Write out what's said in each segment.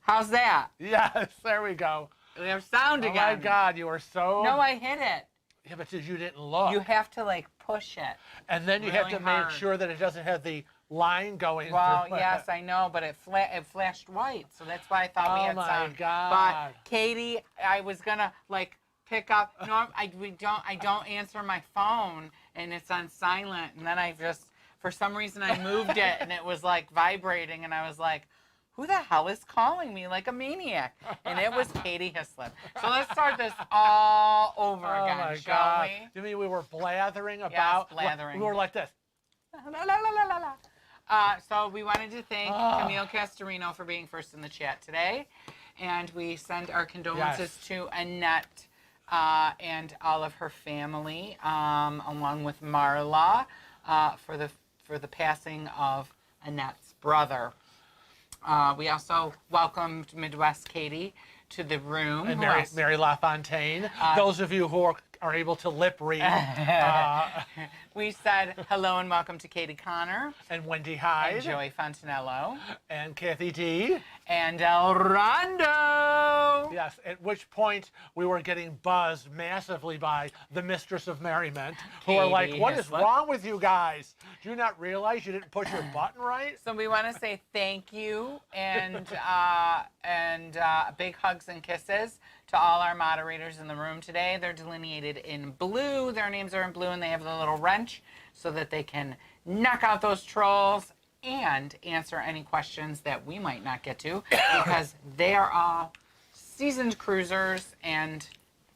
How's that? Yes, there we go. We have sound again. Oh my God, you are so... No, I hit it. Yeah, but you didn't look. You have to like push it. And then you really have to hard. make sure that it doesn't have the line going Well, through it. yes, I know, but it flashed white, so that's why I thought we had Oh my sound. God. But Katie, I was gonna like pick up. No, I don't answer my phone, and it's on silent. And then I just, for some reason, I moved it, and it was like vibrating, and I was like, who the hell is calling me like a maniac? And it was Katie Hislop. So let's start this all over again, my shall God. we? You mean we were blathering about? Yes, blathering. We were like this. La, la, la, la, la, la. So we wanted to thank Camille Castorino for being first in the chat today. And we send our condolences to Annette and all of her family, along with Marla, for the passing of Annette's brother. We also welcomed Midwest Katie to the room. And Mary LaFontaine. Those of you who are able to lip read. We said hello and welcome to Katie Connor. And Wendy Hyde. And Joey Fontanello. And Kathy D. And El Rondo. Yes, at which point we were getting buzzed massively by the Mistress of Merriment, who are like, what is wrong with you guys? Do you not realize you didn't push your button right? So we want to say thank you and big hugs and kisses to all our moderators in the room today. They're delineated in blue. Their names are in blue, and they have the little wrench so that they can knock out those trolls and answer any questions that we might not get to, because they are all seasoned cruisers and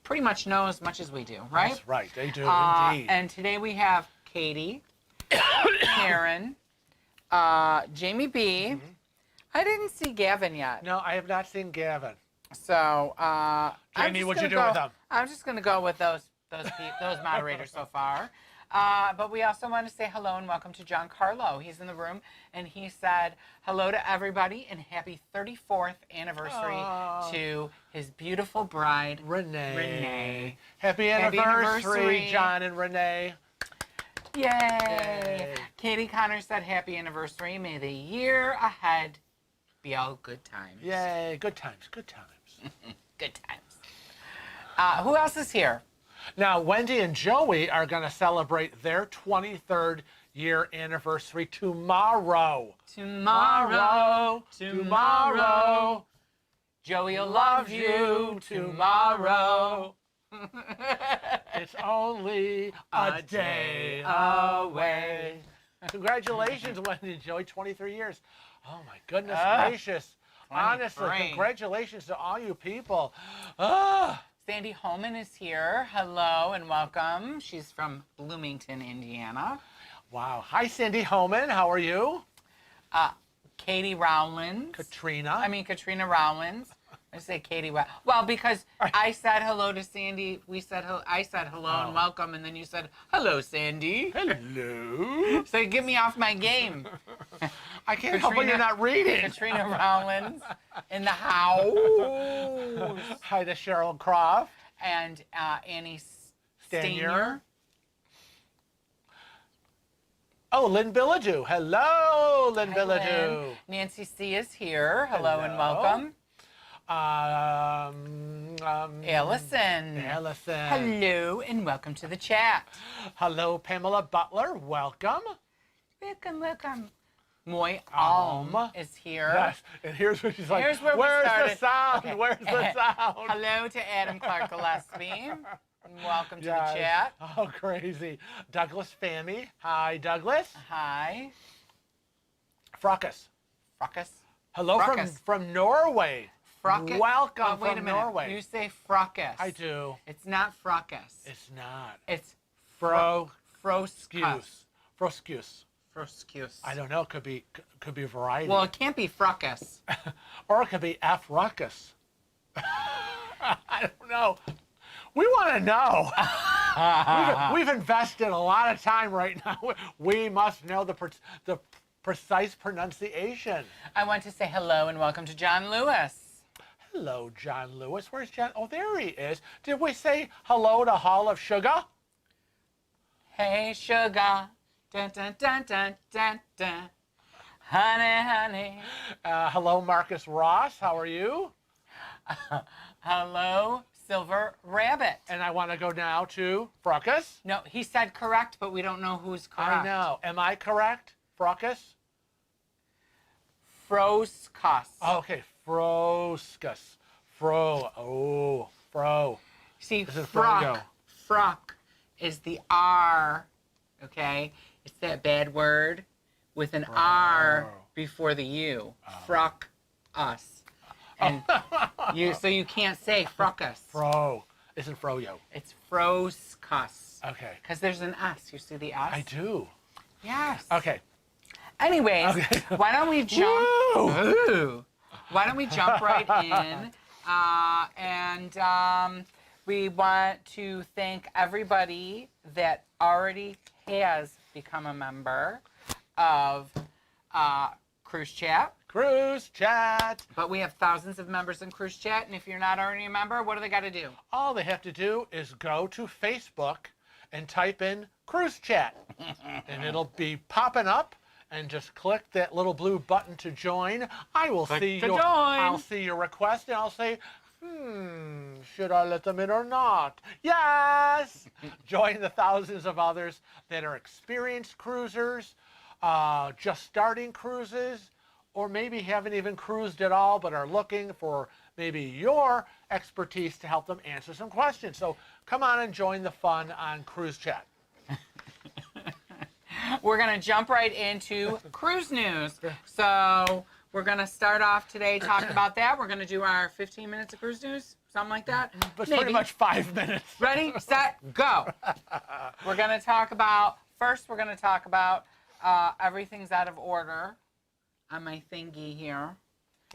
pretty much know as much as we do, right? That's right, they do indeed. And today we have Katie, Sharon, Jamie B. I didn't see Gavin yet. No, I have not seen Gavin. So, Jamie, what'd you do with them? I'm just going to go with those moderators so far. But we also want to say hello and welcome to John Carlo. He's in the room, and he said hello to everybody and happy 34th anniversary to his beautiful bride, Renee. Happy anniversary, John and Renee. Yay. Katie Connor said happy anniversary. May the year ahead be all good times. Yay, good times, good times. Good times. Who else is here? Now, Wendy and Joey are going to celebrate their 23rd year anniversary tomorrow. Tomorrow. Joey will love you tomorrow. It's only a day away. Congratulations, Wendy and Joey, 23 years. Oh, my goodness gracious. 23. Honestly, congratulations to all you people. Sandy Holman is here. Hello and welcome. She's from Bloomington, Indiana. Wow. Hi, Sandy Holman. How are you? Katie Rowlands. Katrina Rowlands. I say Katie. Well, because I said hello to Sandy. I said hello and welcome, and then you said hello, Sandy. Hello. So you get me off my game. I can't help when you're not reading. Katrina Rowlands in the house. Hi to Cheryl Croft. And Annie Stanier. Oh, Lynn Billadu. Hello, Lynn Billadu. Lynn. Nancy C. is here. Hello and welcome. Allison. Hello and welcome to the chat. Hello, Pamela Butler. Welcome. Welcome. Moy Alm is here. Yes, and here's what she's like. Here's where Where's we started. The sound? Okay. Where's the sound? Hello to Adam Clark Gillespie. Welcome to the chat. Oh, crazy. Douglas Fammy. Hi, Douglas. Hi. Fracas. Hello from Norway. Fracas. Welcome wait from a minute. Norway. You say fracas. I do. It's not fracas. It's not. It's Froscuse. I don't know. Could be a variety. Well, it can't be fracas. Or it could be F-ruckus. I don't know. We want to know. We've invested a lot of time right now. We must know the precise pronunciation. I want to say hello and welcome to John Lewis. Hello, John Lewis. Where's John? Oh, there he is. Did we say hello to Hall of Sugar? Hey, sugar. Dun, dun, dun, dun, dun, dun. Honey, honey. Hello, Marcus Ross. How are you? Hello, Silver Rabbit. And I want to go now to Frockus. No, he said correct, but we don't know who's correct. I know. Am I correct, Frockus? Froskus. Okay, Froskus. Fro. See, This is frock. Frock is the R, okay? It's that bad word with an R before the U. Frock us. And so you can't say frockus. Fro. Isn't froyo. It's froskus. Okay. Because there's an S. You see the S? I do. Yes. Okay. Anyways, Okay. why don't we jump? Woo! Ooh. Why don't we jump right in? We want to thank everybody that already has become a member of Cruise Chat. Cruise Chat. But we have thousands of members in Cruise Chat, and if you're not already a member, what do they got to do? All they have to do is go to Facebook and type in Cruise Chat. And it'll be popping up. And just click that little blue button to join. I'll see your request, and I'll say, should I let them in or not? Yes! Join the thousands of others that are experienced cruisers, just starting cruises, or maybe haven't even cruised at all, but are looking for maybe your expertise to help them answer some questions. So come on and join the fun on Cruise Chat. We're going to jump right into cruise news. So we're going to start off today talking about that. We're going to do our 15 minutes of cruise news, something like that. But pretty much 5 minutes. Ready, set, go. We're going to talk about, first we're going to talk about everything's out of order on my thingy here.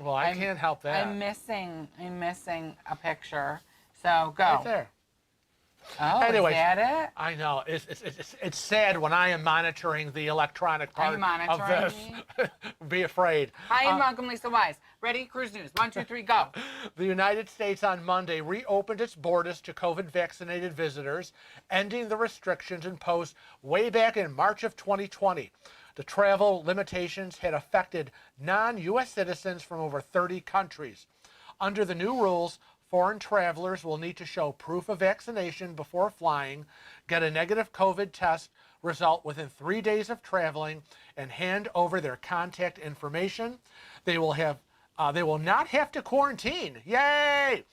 Well, I can't help that. I'm missing a picture. So go. Right there. Oh, Anyways, is that it? I know. It's sad when I am monitoring the electronic part of this. Be afraid. Hi, and welcome, Lisa Wise. Ready? Cruise news. 1, 2, 3, go. The United States on Monday reopened its borders to COVID-vaccinated visitors, ending the restrictions imposed way back in March of 2020. The travel limitations had affected non-U.S. citizens from over 30 countries. Under the new rules, foreign travelers will need to show proof of vaccination before flying, get a negative COVID test result within 3 days of traveling, and hand over their contact information. They will not have to quarantine. Yay!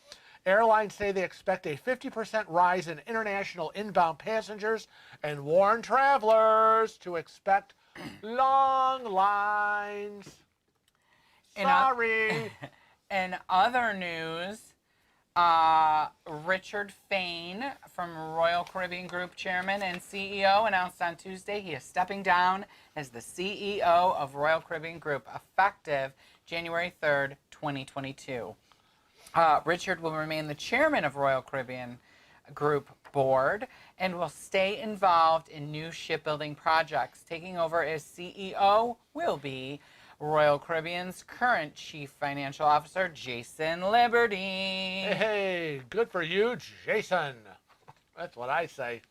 Airlines say they expect a 50% rise in international inbound passengers and warn travelers to expect long lines. Sorry. In other news, Richard Fain from Royal Caribbean Group Chairman and CEO announced on Tuesday he is stepping down as the CEO of Royal Caribbean Group effective January 3rd, 2022. Richard will remain the chairman of Royal Caribbean Group Board and will stay involved in new shipbuilding projects. Taking over as CEO will be Royal Caribbean's current Chief Financial Officer, Jason Liberty. Hey, good for you, Jason. That's what I say.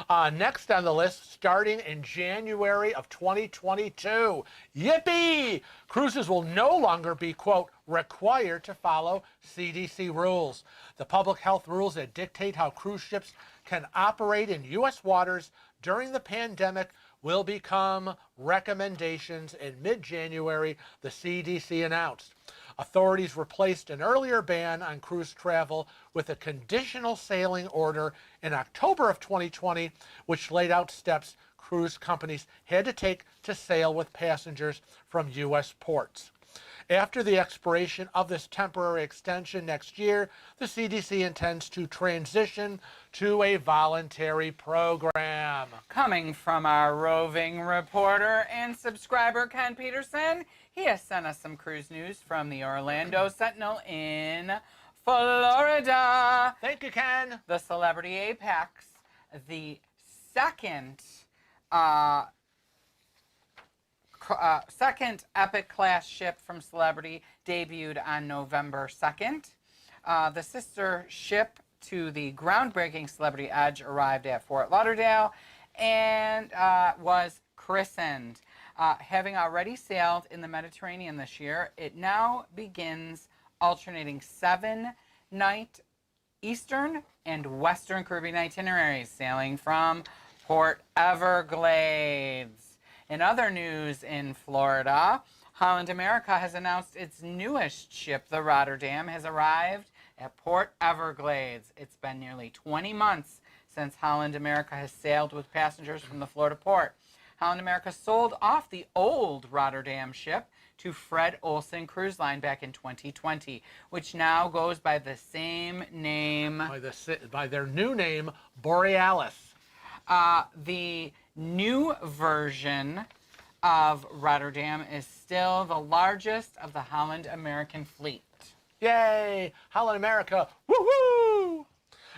Next on the list, starting in January of 2022, yippee! Cruises will no longer be, quote, required to follow CDC rules. The public health rules that dictate how cruise ships can operate in U.S. waters during the pandemic will become recommendations in mid-January, the CDC announced. Authorities replaced an earlier ban on cruise travel with a conditional sailing order in October of 2020, which laid out steps cruise companies had to take to sail with passengers from U.S. ports. After the expiration of this temporary extension next year, the CDC intends to transition to a voluntary program. Coming from our roving reporter and subscriber, Ken Peterson, he has sent us some cruise news from the Orlando Sentinel in Florida. Thank you, Ken. The Celebrity Apex, the second Epic class ship from Celebrity, debuted on November 2nd. The sister ship to the groundbreaking Celebrity Edge arrived at Fort Lauderdale and was christened. Having already sailed in the Mediterranean this year, it now begins alternating 7-night Eastern and Western Caribbean itineraries, sailing from Port Everglades. In other news in Florida, Holland America has announced its newest ship, the Rotterdam, has arrived at Port Everglades. It's been nearly 20 months since Holland America has sailed with passengers from the Florida port. Holland America sold off the old Rotterdam ship to Fred Olsen Cruise Line back in 2020, which now goes by the same name. By their new name, Borealis. The new version of Rotterdam is still the largest of the Holland American fleet. Yay! Holland America, woo-hoo!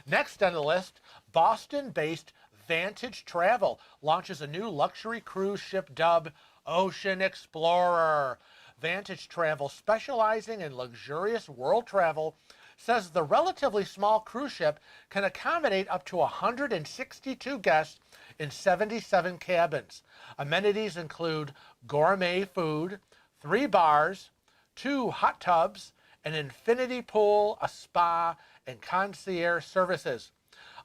Next on the list, Boston-based Vantage Travel launches a new luxury cruise ship dubbed Ocean Explorer. Vantage Travel, specializing in luxurious world travel, says the relatively small cruise ship can accommodate up to 162 guests in 77 cabins. Amenities include gourmet food, 3 bars, 2 hot tubs, an infinity pool, a spa, and concierge services.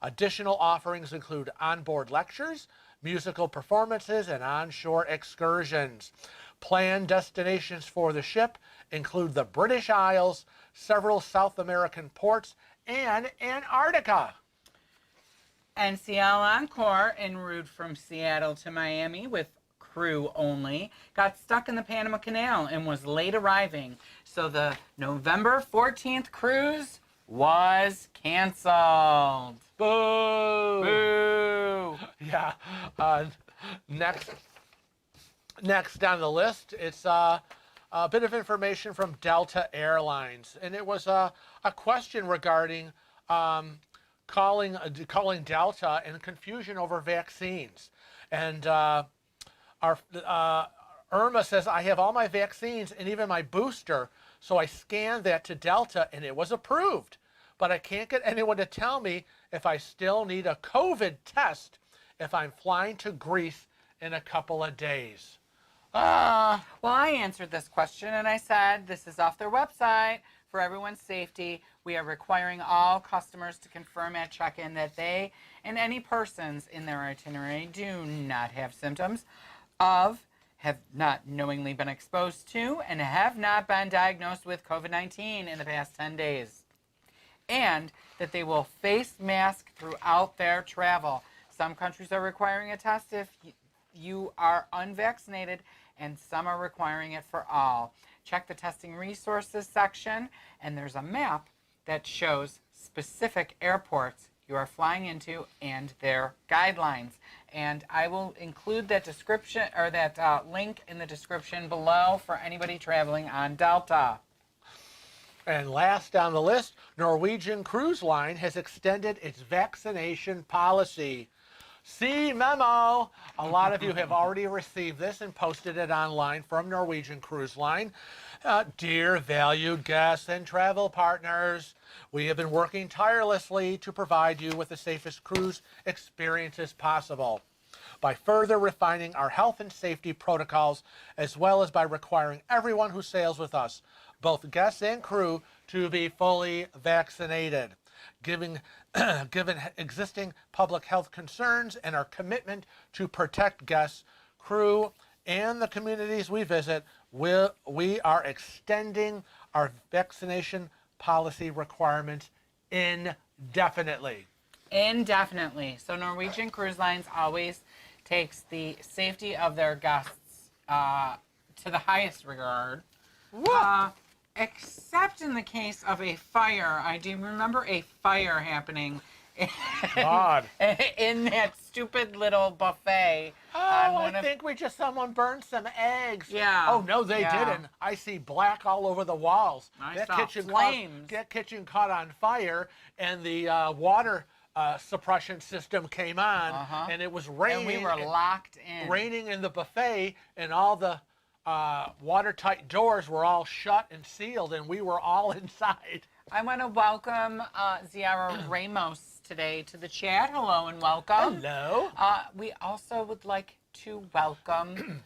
Additional offerings include onboard lectures, musical performances, and onshore excursions. Planned destinations for the ship include the British Isles, several South American ports, and Antarctica. NCL Encore, en route from Seattle to Miami with crew only, got stuck in the Panama Canal and was late arriving. So the November 14th cruise was canceled. Boo! Boo! Yeah. Next on the list, it's a bit of information from Delta Airlines, and it was a question regarding calling Delta and confusion over vaccines. And our Irma says, I have all my vaccines and even my booster, so I scanned that to Delta and it was approved. But I can't get anyone to tell me if I still need a COVID test if I'm flying to Greece in a couple of days. Well, I answered this question and I said, this is off their website. For everyone's safety, we are requiring all customers to confirm at check-in that they and any persons in their itinerary do not have symptoms of, have not knowingly been exposed to, and have not been diagnosed with COVID-19 in the past 10 days. And that they will face mask throughout their travel. Some countries are requiring a test if you are unvaccinated, and some are requiring it for all. Check the testing resources section, and there's a map that shows specific airports you are flying into and their guidelines. And I will include that description, or that link in the description below for anybody traveling on Delta. And last on the list, Norwegian Cruise Line has extended its vaccination policy. See memo. A lot of you have already received this and posted it online from Norwegian Cruise Line. Dear valued guests and travel partners, we have been working tirelessly to provide you with the safest cruise experiences possible by further refining our health and safety protocols, as well as by requiring everyone who sails with us, both guests and crew, to be fully vaccinated. Given existing public health concerns and our commitment to protect guests, crew, and the communities we visit, we are extending our vaccination policy requirements indefinitely. Indefinitely. So Norwegian Cruise Lines always takes the safety of their guests to the highest regard. Except in the case of a fire. I do remember a fire happening in that stupid little buffet. I think someone burned some eggs. Yeah. Oh, no, they didn't. I see black all over the walls. That kitchen caught on fire, and the water suppression system came on, and it was raining. And we were locked in. Raining in the buffet, and all the watertight doors were all shut and sealed, and we were all inside. I want to welcome Ziara Ramos today to the chat. Hello and welcome. Hello. We also would like to welcome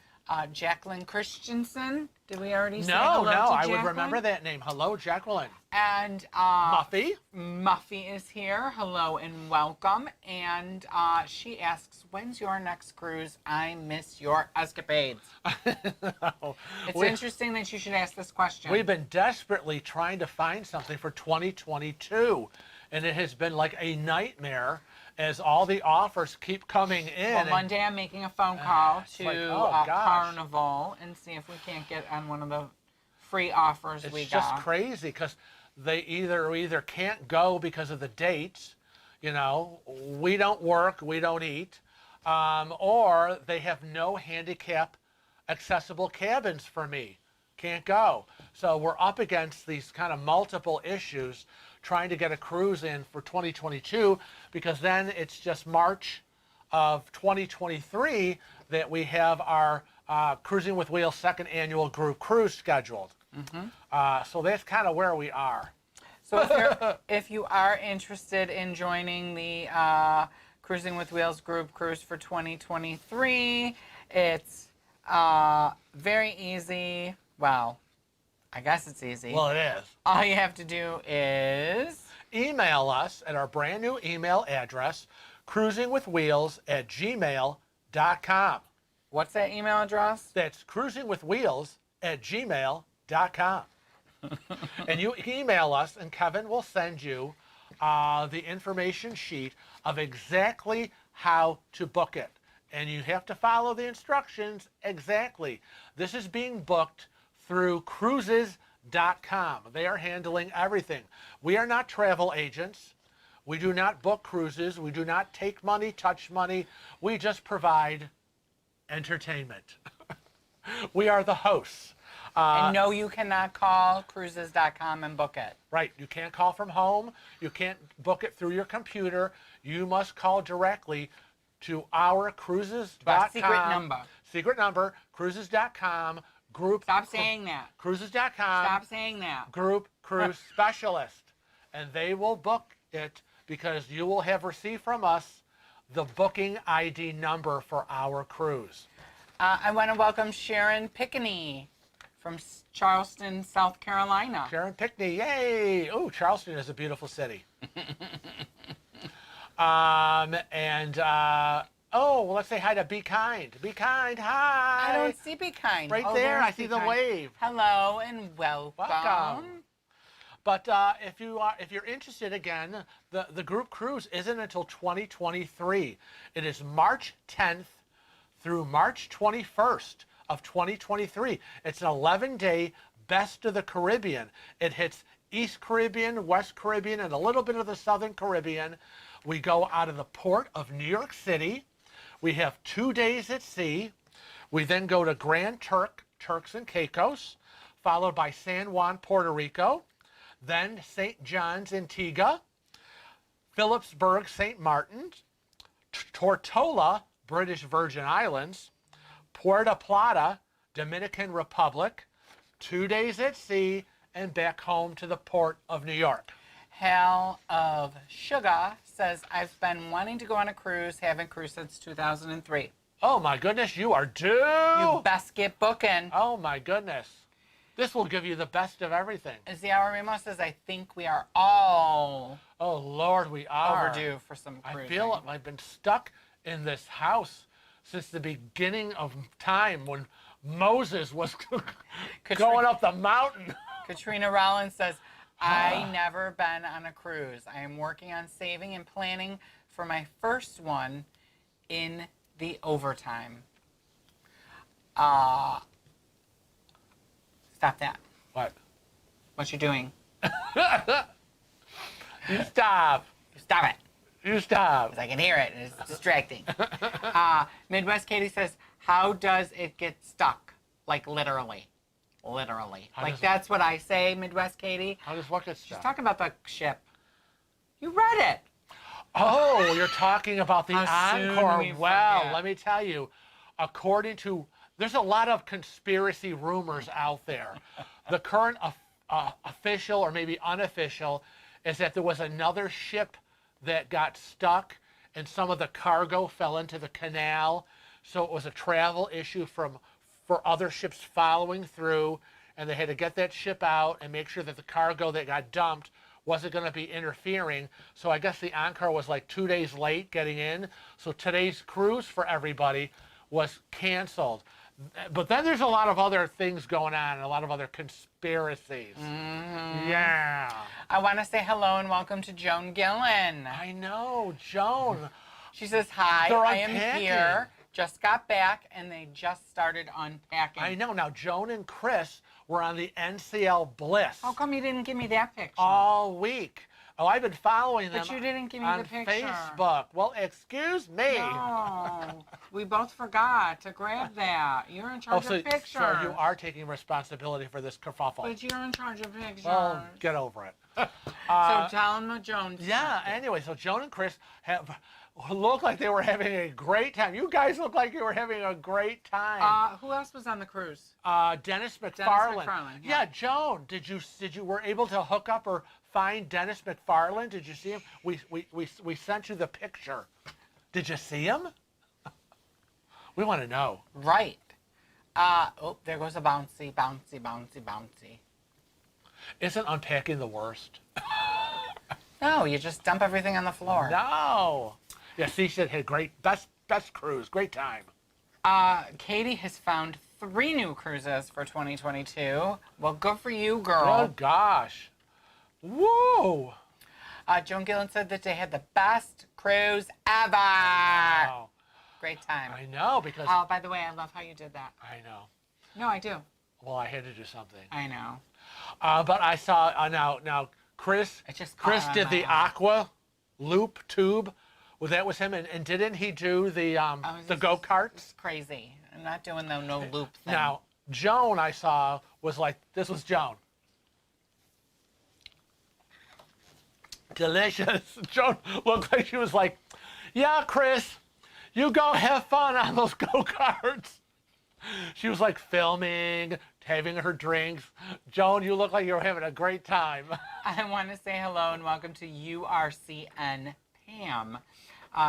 Jacqueline Christensen. Did we already say No, hello to I Jacqueline? would remember that name. Hello, Jacqueline. And Muffy. Muffy is here. Hello and welcome. And she asks, when's your next cruise? I miss your escapades. It's interesting that you should ask this question. We've been desperately trying to find something for 2022, and it has been like a nightmare as all the offers keep coming in. Well, Monday I'm making a phone call to like, oh, gosh. Carnival and see if we can't get on one of the free offers we got. It's just crazy because they either can't go because of the dates, you know, we don't work, we don't eat, or they have no handicap accessible cabins for me. Can't go. So we're up against these kind of multiple issues trying to get a cruise in for 2022, because then it's just March of 2023 that we have our Cruising with Wheels second annual group cruise scheduled. So that's kind of where we are. So if you are interested in joining the Cruising with Wheels group cruise for 2023, it's very easy. Well, I guess it's easy. Well, it is. All you have to do is email us at our brand new email address, cruisingwithwheels@gmail.com. What's that email address? That's cruisingwithwheels@gmail.com. And you email us, and Kevin will send you the information sheet of exactly how to book it. And you have to follow the instructions exactly. This is being booked through cruises.com. They are handling everything. We are not travel agents. We do not book cruises. We do not take money, touch money. We just provide entertainment. We are the hosts. And no, you cannot call cruises.com and book it. Right. You can't call from home. You can't book it through your computer. You must call directly to our cruises.com. Secret number. Secret number, cruises.com, group. Stop saying that. Cruises.com. Stop saying that. Group cruise specialist. And they will book it because you will have received from us the booking ID number for our cruise. I want to welcome Sharon Pickeny from Charleston, South Carolina. Sharon Pickeny, yay! Oh, Charleston is a beautiful city. Oh, well, let's say hi to Be Kind. Be Kind, hi! I don't see Be Kind. Right Oh, there, there's I see Be the Kind. wave. Hello and welcome. Welcome. But if you're interested, again, the group cruise isn't until 2023. It is March 10th through March 21st of 2023. It's an 11-day Best of the Caribbean. It hits East Caribbean, West Caribbean, and a little bit of the Southern Caribbean. We go out of the port of New York City. We have 2 days at sea. We then go to Grand Turks and Caicos, followed by San Juan, Puerto Rico, then St. John's, Antigua, Phillipsburg, St. Martin, Tortola, British Virgin Islands, Puerto Plata, Dominican Republic, 2 days at sea, and back home to the port of New York. Hell of Sugar says, I've been wanting to go on a cruise, haven't cruised since 2003. Oh my goodness, you are due! You best get booking. Oh my goodness. This will give you the best of everything. As the Hour Ramos says, I think we are all Oh Lord, we are. overdue for some cruising. I feel I've been stuck in this house since the beginning of time when Moses was going up the mountain. Katrina Rollins says, I never been on a cruise. I am working on saving and planning for my first one in the overtime. Stop that. What? What you doing? You stop. Stop it. You stop. 'Cause I can hear it and it's distracting. Midwest Katie says, how does it get stuck? Like literally. Literally. How Like does- that's what I say, Midwest Katie. How does what get She's stuck? talking about the ship. You read it. Oh, you're talking about the How soon Encore. we Well, forget. let me tell you, according to, there's a lot of conspiracy rumors out there. The current official or maybe unofficial is that there was another ship that got stuck and some of the cargo fell into the canal. So it was a travel issue from for other ships following through, and they had to get that ship out and make sure that the cargo that got dumped wasn't going to be interfering. So I guess the Encore was like 2 days late getting in. So today's cruise for everybody was canceled. But then there's a lot of other things going on, and a lot of other conspiracies. Yeah. I want to say hello and welcome to Joan Gillen. I know, Joan. She says, hi, They're I am unpacking. here. Just got back, and they just started unpacking. I know. Now, Joan and Chris were on the NCL Bliss How come you didn't give me that picture? all week. Oh, I've been following them But you didn't give me on the picture. Facebook. Well, excuse me. No, we both forgot to grab that. You're in charge of pictures. So you are taking responsibility for this kerfuffle. But you're in charge of pictures. Well, get over it. So tell them what Jones Yeah, anyway, so Joan and Chris looked like they were having a great time. You guys look like you were having a great time. Who else was on the cruise? Dennis McFarlane. McFarlane, Yeah, yeah. Joan, did you were able to hook up or find Dennis McFarlane? Did you see him? We sent you the picture. Did you see him? We want to know. Right. Oh, there goes a bouncy, bouncy, bouncy, bouncy. Isn't unpacking the worst? No, you just dump everything on the floor. No. Yeah, she said had best cruise, great time. Katie has found 3 new cruises for 2022. Well, good for you, girl. Oh gosh. Whoa. Joan Gillen said that they had the best cruise ever. Wow. Great time. I know because Oh, by the way, I love how you did that. I know. No, I do. Well, I had to do something. I know. But I saw now Chris. It just Chris caught did on the my eye. aqua loop tube. Well, that was him, and didn't he do the go-karts? It's crazy. I'm not doing the no loop thing. Now Joan, I saw was like this was Joan. Delicious. Joan looked like she was like, yeah, Chris, you go have fun on those go-karts. She was like filming, having her drinks. Joan, you look like you were having a great time. I want to say hello and welcome to URCN Pam.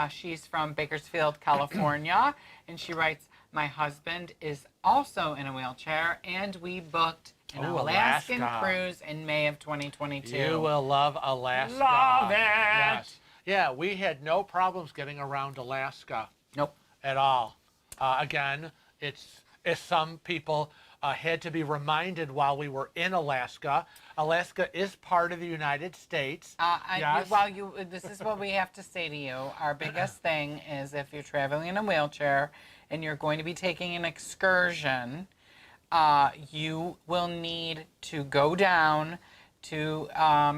She's from Bakersfield, California, and she writes, my husband is also in a wheelchair, and we booked an Ooh, Alaskan Alaska. cruise in May of 2022. You will love Alaska. Love it. Yes. Yeah, we had no problems getting around Alaska Nope. at all. Again, it's as some people had to be reminded while we were in Alaska. Alaska is part of the United States. Yes. This is what we have to say to you. Our biggest thing is if you're traveling in a wheelchair and you're going to be taking an excursion, you will need to go down to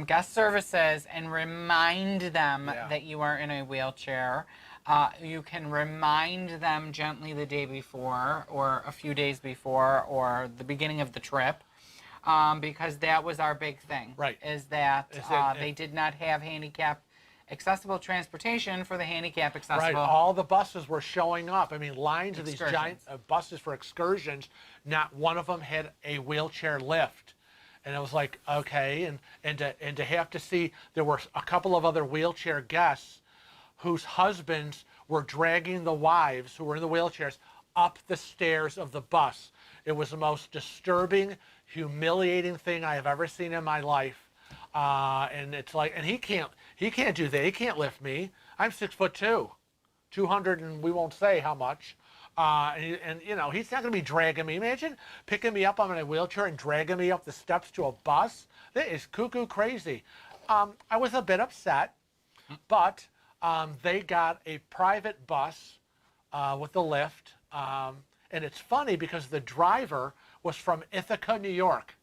guest services and remind them that you are in a wheelchair. You can remind them gently the day before or a few days before or the beginning of the trip, because that was our big thing. Right. Is that they did not have handicap accessible transportation for the handicap accessible. Right, all the buses were showing up. I mean, lines of these giant Excursions. buses for excursions. Not one of them had a wheelchair lift. And it was like, okay, and to have to see, there were a couple of other wheelchair guests whose husbands were dragging the wives who were in the wheelchairs up the stairs of the bus. It was the most disturbing, humiliating thing I have ever seen in my life. And it's like, and he can't do that. He can't lift me. I'm 6'2", 200, and we won't say how much. And you know, he's not going to be dragging me. Imagine picking me up. I'm in a wheelchair and dragging me up the steps to a bus. That is cuckoo crazy. I was a bit upset, but they got a private bus with the lift. And it's funny because the driver was from Ithaca, New York.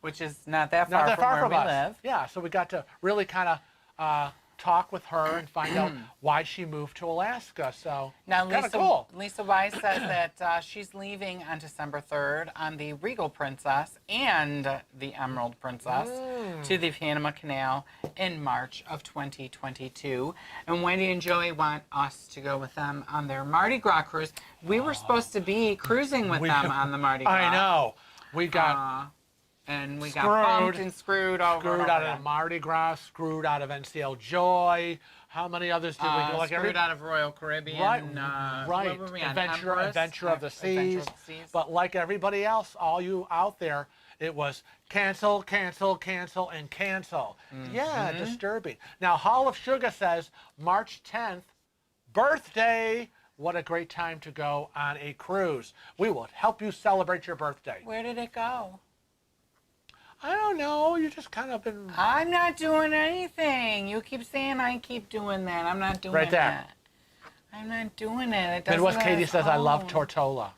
Which is not that far from where we live. Yeah, so we got to really kind of talk with her and find out why she moved to Alaska. So Now, kind of cool. Lisa Wise says that she's leaving on December 3rd on the Regal Princess and the Emerald Princess to the Panama Canal in March of 2022. And Wendy and Joey want us to go with them on their Mardi Gras cruise. We were supposed to be cruising with them on the Mardi Gras. I know. We got and we got bumped and screwed over. screwed out of Mardi Gras, screwed out of NCL Joy. How many others did we do? Like Spirit out of Royal Caribbean. Right. What were we on? Adventure Empress? of the Seas. But like everybody else, all you out there, it was cancel, cancel, cancel, and cancel. Yeah, disturbing. Now, Hall of Sugar says March 10th, birthday. What a great time to go on a cruise. We will help you celebrate your birthday. Where did it go? I don't know. You just kind of been... I'm not doing anything. You keep saying I keep doing that. I'm not doing Right there. that. I'm not doing it. It doesn't Midwest have Katie its says, I love own. Tortola.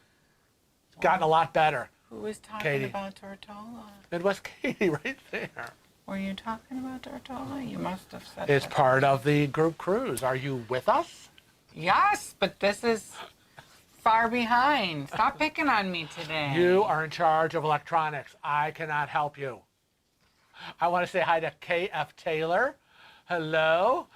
It's gotten a lot better. Who was talking Katie. about Tortola? Midwest Katie right there. Were you talking about Tortola? You must have said It's that. part of the group cruise. Are you with us? Yes, but this is far behind. Stop picking on me today. You are in charge of electronics. I cannot help you. I want to say hi to KF Taylor. Hello.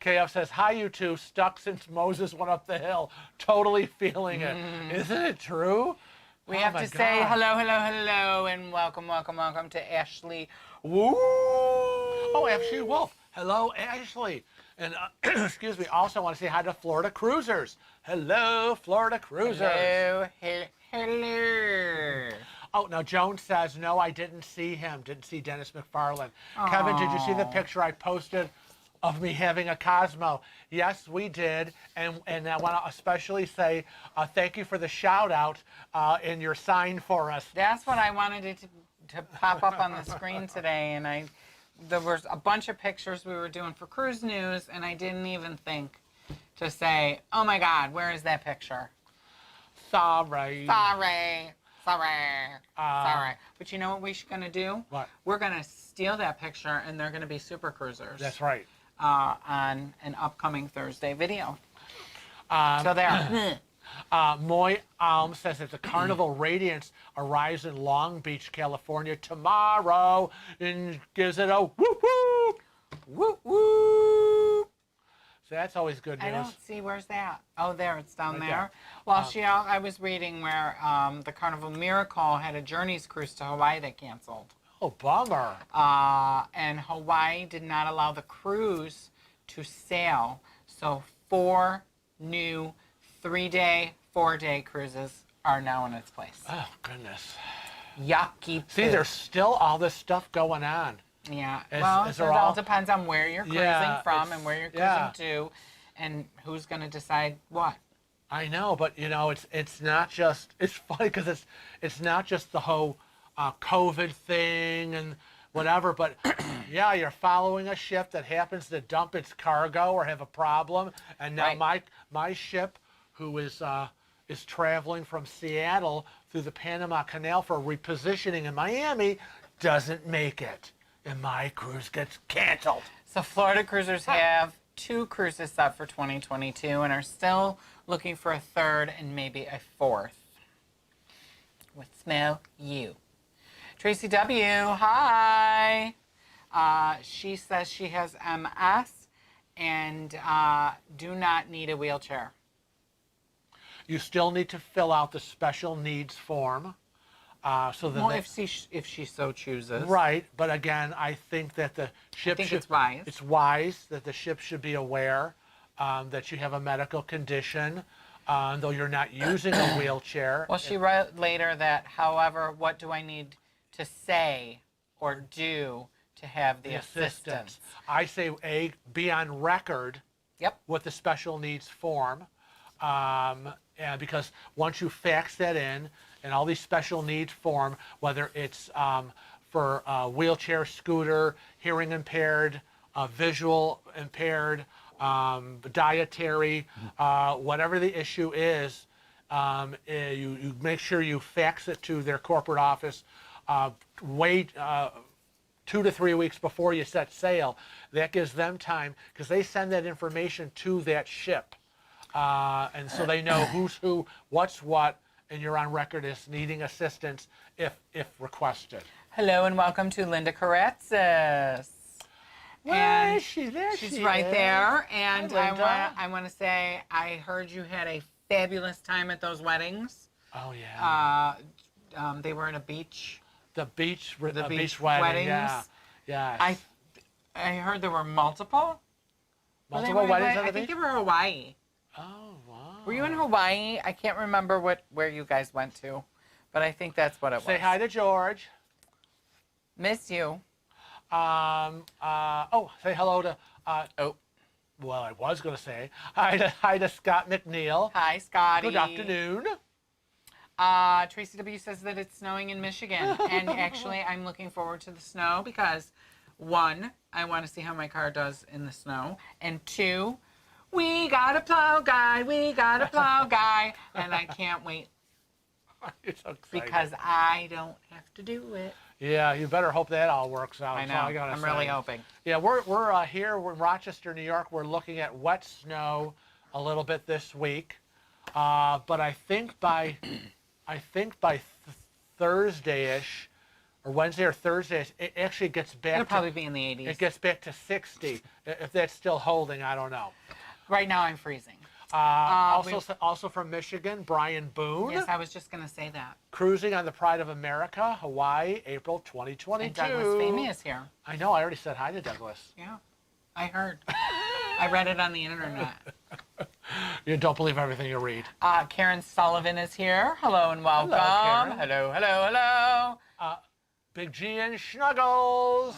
KF says, hi, you two. Stuck since Moses went up the hill. Totally feeling it. Isn't it true? We Oh have my to say God. hello, hello, hello, and welcome, welcome, welcome to Ashley. Woo! Oh, Ashley Wolf. Hello, Ashley. And excuse me, also want to say hi to Florida Cruisers. Hello, Florida Cruisers. Hello, hello. Oh, now Joan says, no, I didn't see him. Didn't see Dennis McFarland. Kevin, did you see the picture I posted of me having a Cosmo? Yes, we did. And I want to especially say thank you for the shout out in your sign for us. That's what I wanted it to pop up on the screen today, and there was a bunch of pictures we were doing for Cruise News, and I didn't even think to say, oh my God, where is that picture? Sorry. Sorry. But you know what we're going to do? What? We're going to steal that picture, and they're going to be super cruisers. That's right. On an upcoming Thursday video. So there. Moy Alm says that the Carnival Radiance arrives in Long Beach, California tomorrow and gives it a whoop whoop. Whoop whoop. So that's always good news. I don't see, where's that? Oh, there, it's down Right there. there. Well, I was reading where the Carnival Miracle had a Journeys cruise to Hawaii that canceled. Oh, bummer. And Hawaii did not allow the cruise to sail. So 4 new 3-day, 4-day cruises are now in its place. Oh, goodness. Yucky. See, there's still all this stuff going on. Yeah. Is So there it all all- depends on where you're cruising Yeah, from it's- and where you're cruising yeah. to and who's going to decide what. I know, but you know, it's not just. It's funny because it's not just the whole COVID thing and whatever. But yeah, you're following a ship that happens to dump its cargo or have a problem, and now Right. my ship, who is traveling from Seattle through the Panama Canal for repositioning in Miami, doesn't make it, and my cruise gets canceled. So Florida cruisers have 2 cruises set for 2022 and are still looking for a 3rd and maybe a 4th. With smell you. Tracy W., hi. She says she has MS and do not need a wheelchair. You still need to fill out the special needs form. So that Well, they- if she so chooses. right, but again, I think that the ship think should, it's wise. It's wise that the ship should be aware that you have a medical condition, though you're not using a wheelchair. Well, she wrote later that, however, what do I need to say or do to have the assistance? I say be on record Yep. with the special needs form, and because once you fax that in, and all these special needs form, whether it's for wheelchair, scooter, hearing impaired, visual impaired, dietary, whatever the issue is, you make sure you fax it to their corporate office. Wait 2 to 3 weeks before you set sail. That gives them time because they send that information to that ship, and so they know who's who, what's what, and you're on record as needing assistance if requested. Hello and welcome to Linda Karetzis. Where is she? There She's she right is. there. And Hi, Linda. I want to say I heard you had a fabulous time at those weddings. Oh yeah. They were in a beach. The beach beach wedding. weddings. Yeah. Yeah. I heard there were multiple. Multiple weddings on the I think beach? they were Hawaii. Oh, wow. Were you in Hawaii? I can't remember where you guys went to, but I think that's what it was. Say hi to George. Miss you. Say hello to, Oh, well, I was going to say hi to Scott McNeil. hi, Scotty. Good afternoon. Tracy W says that it's snowing in Michigan, and actually, I'm looking forward to the snow because, one, I want to see how my car does in the snow, and two, we got a plow guy, and I can't wait You're so excited. because I don't have to do it. Yeah, you better hope that all works out. I know. That's all I gotta I'm say. really hoping. Yeah, we're here. We're in Rochester, New York. We're looking at wet snow a little bit this week, but I think by Thursday-ish, or Wednesday or Thursday, it actually gets back. It'll probably be in the 80s. It gets back to 60. If that's still holding, I don't know. Right now, I'm freezing. Also from Michigan, Brian Boone. Yes, I was just going to say that. Cruising on the Pride of America, Hawaii, April 2022. And Douglas Famey is here. I know. I already said hi to Douglas. Yeah, I heard. I read it on the internet. You don't believe everything you read. Karen Sullivan is here. Hello and welcome. Karen. Hello. Big G and Snuggles.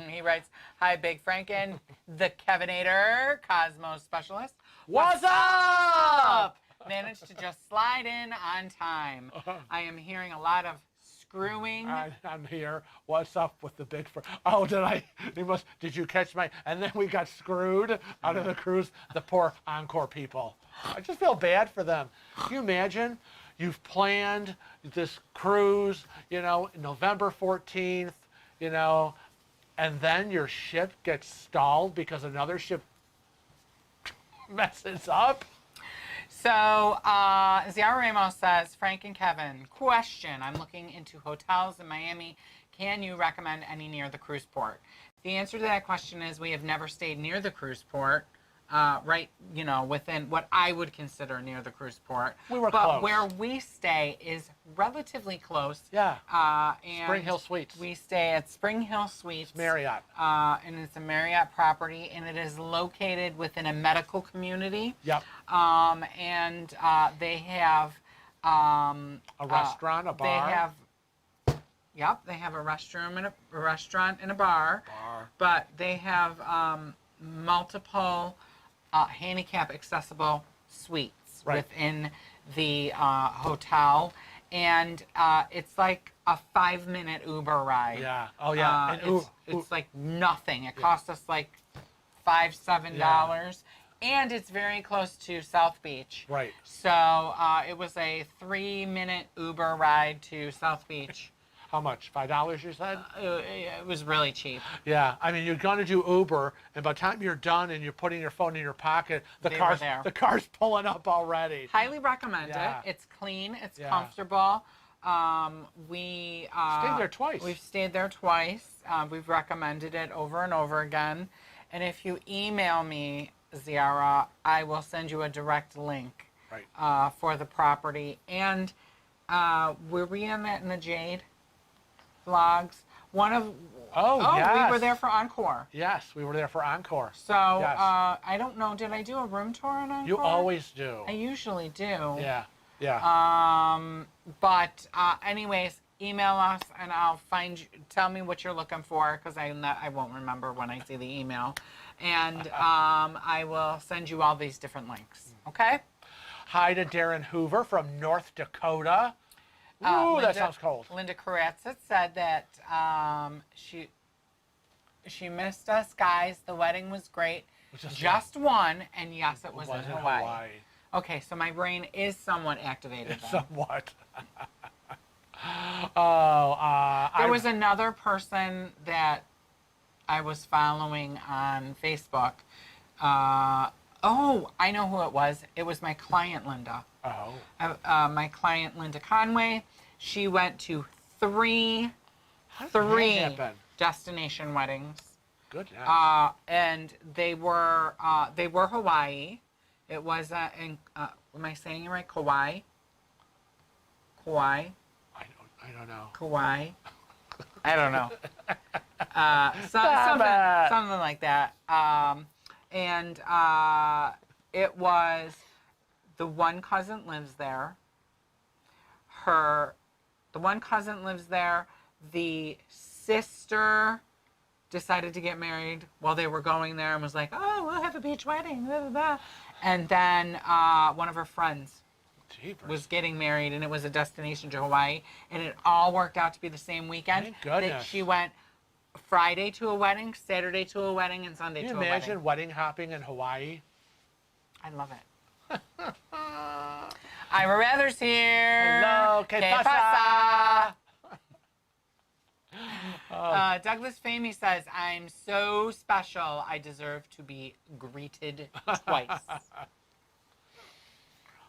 He writes, hi, Big Franken, the Kevinator, Cosmos Specialist. What's up? Managed to just slide in on time. I am hearing a lot of screwing. I'm here. What's up with the big? Oh, did you catch my? And then we got screwed out of the cruise. The poor Encore people. I just feel bad for them. Can you imagine? You've planned this cruise, November 14th, and then your ship gets stalled because another ship messes up. So, Ziara Ramos says, Frank and Kevin, question. I'm looking into hotels in Miami. Can you recommend any near the cruise port? The answer to that question is we have never stayed near the cruise port, within what I would consider near the cruise port. We were but close. Where we stay is relatively close. Yeah. And Spring Hill Suites. We stay at Spring Hill Suites. Marriott. And it's a Marriott property, and it is located within a medical community. Yep. And they have A restaurant, a bar. They have a restroom and a restaurant and a bar. But they have multiple handicap accessible suites within the hotel, and it's like a 5-minute Uber ride. Yeah. Oh yeah. It's like nothing. It costs us like $7, and it's very close to South Beach. Right. So it was a 3-minute Uber ride to South Beach. How much? $5, you said? It was really cheap. Yeah, I mean, you're gonna do Uber, and by the time you're done and you're putting your phone in your pocket, the car's pulling up already. Highly recommend it. It's clean. It's comfortable. We stayed there twice. We've stayed there twice. We've recommended it over and over again. And if you email me, Ziara, I will send you a direct link for the property. And were we in that in the Jade vlogs? Yes. We were there for Encore. Yes, we were there for Encore. So I don't know. Did I do a room tour on Encore? You always do. I usually do. Yeah. Yeah. But anyways, email us and I'll find you. Tell me what you're looking for because I won't remember when I see the email, and I will send you all these different links. Okay. Hi to Darren Hoover from North Dakota. Ooh, that sounds cold. Linda Karatza said that she missed us, guys. The wedding was great. Just one, and yes, it was in Hawaii. Okay, so my brain is somewhat activated. Somewhat. There was another person that I was following on Facebook. I know who it was. It was my client, Linda. My client, Linda Conway. She went to three destination weddings. Goodness. And they were Hawaii. It was am I saying it right? Kauai. I don't know. Kauai. I don't know. Something like that. And it was the one cousin lives there. The one cousin lives there. The sister decided to get married while they were going there and was like, oh, we'll have a beach wedding. Blah, blah, blah. And then one of her friends was getting married, and it was a destination to Hawaii. And it all worked out to be the same weekend. Thank goodness. That she went Friday to a wedding, Saturday to a wedding, and Sunday to a wedding. Can you imagine wedding hopping in Hawaii? I love it. Ira Rather's here. Hello, ¿qué pasa? Douglas Famey says, I'm so special, I deserve to be greeted twice.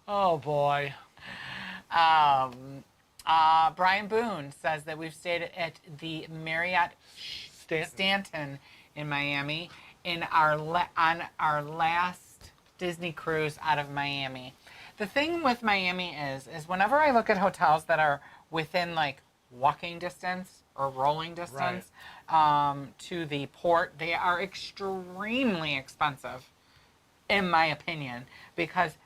Oh, boy. Brian Boone says that we've stayed at the Marriott Stanton in Miami on our last Disney cruise out of Miami. The thing with Miami is whenever I look at hotels that are within like walking distance or rolling distance to the port, they are extremely expensive, in my opinion, because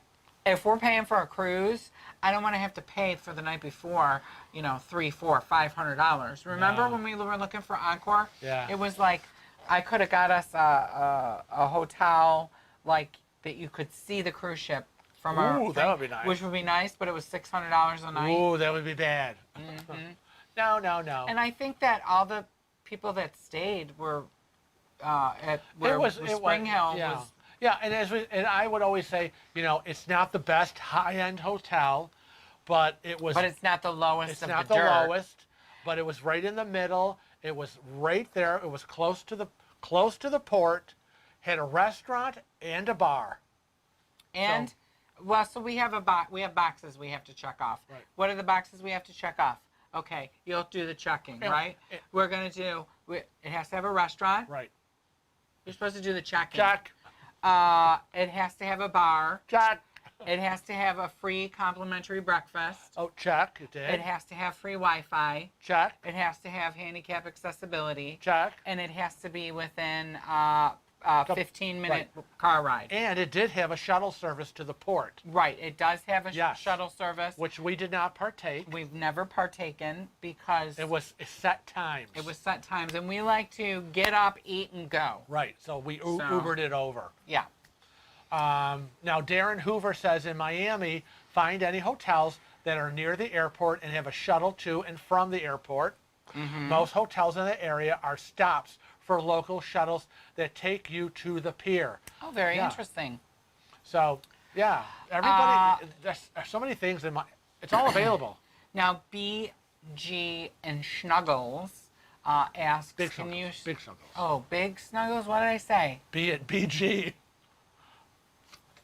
if we're paying for a cruise, I don't want to have to pay for the night before, $300, $400, $500. Remember when we were looking for Encore? Yeah. It was like I could have got us a hotel like that you could see the cruise ship from our. Ooh, that would be nice. Which would be nice, but it was $600 a night. Ooh, that would be bad. Mm-hmm. No. And I think that all the people that stayed were at Spring Hill yeah. was. Yeah, and I would always say, it's not the best high-end hotel, but it was. But it's not the lowest. It's not the lowest, but it was right in the middle. It was right there. It was close to the port. Had a restaurant and a bar. And so we have we have boxes we have to check off. Right. What are the boxes we have to check off? Okay, you'll do the checking, right? We're gonna do. It has to have a restaurant. Right. You're supposed to do the checking. Check. It has to have a bar. Check. It has to have a free complimentary breakfast. Oh, check. It did. It has to have free Wi-Fi. Check. It has to have handicap accessibility. Check. And it has to be within 15-minute car ride. And it did have a shuttle service to the port. Right. It does have a Yes. shuttle service. Which we did not partake. We've never partaken because it was set times. It was set times, and we like to get up, eat, and go. Right. So we Ubered it over. Yeah. Now, Darren Hoover says in Miami, find any hotels that are near the airport and have a shuttle to and from the airport. Mm-hmm. Most hotels in the area are stops for local shuttles that take you to the pier. Oh, very interesting. So, yeah, everybody, there's so many things it's all available. Now, BG and Snuggles asks, Big Snuggles. Oh, Big Snuggles? What did I say? BG.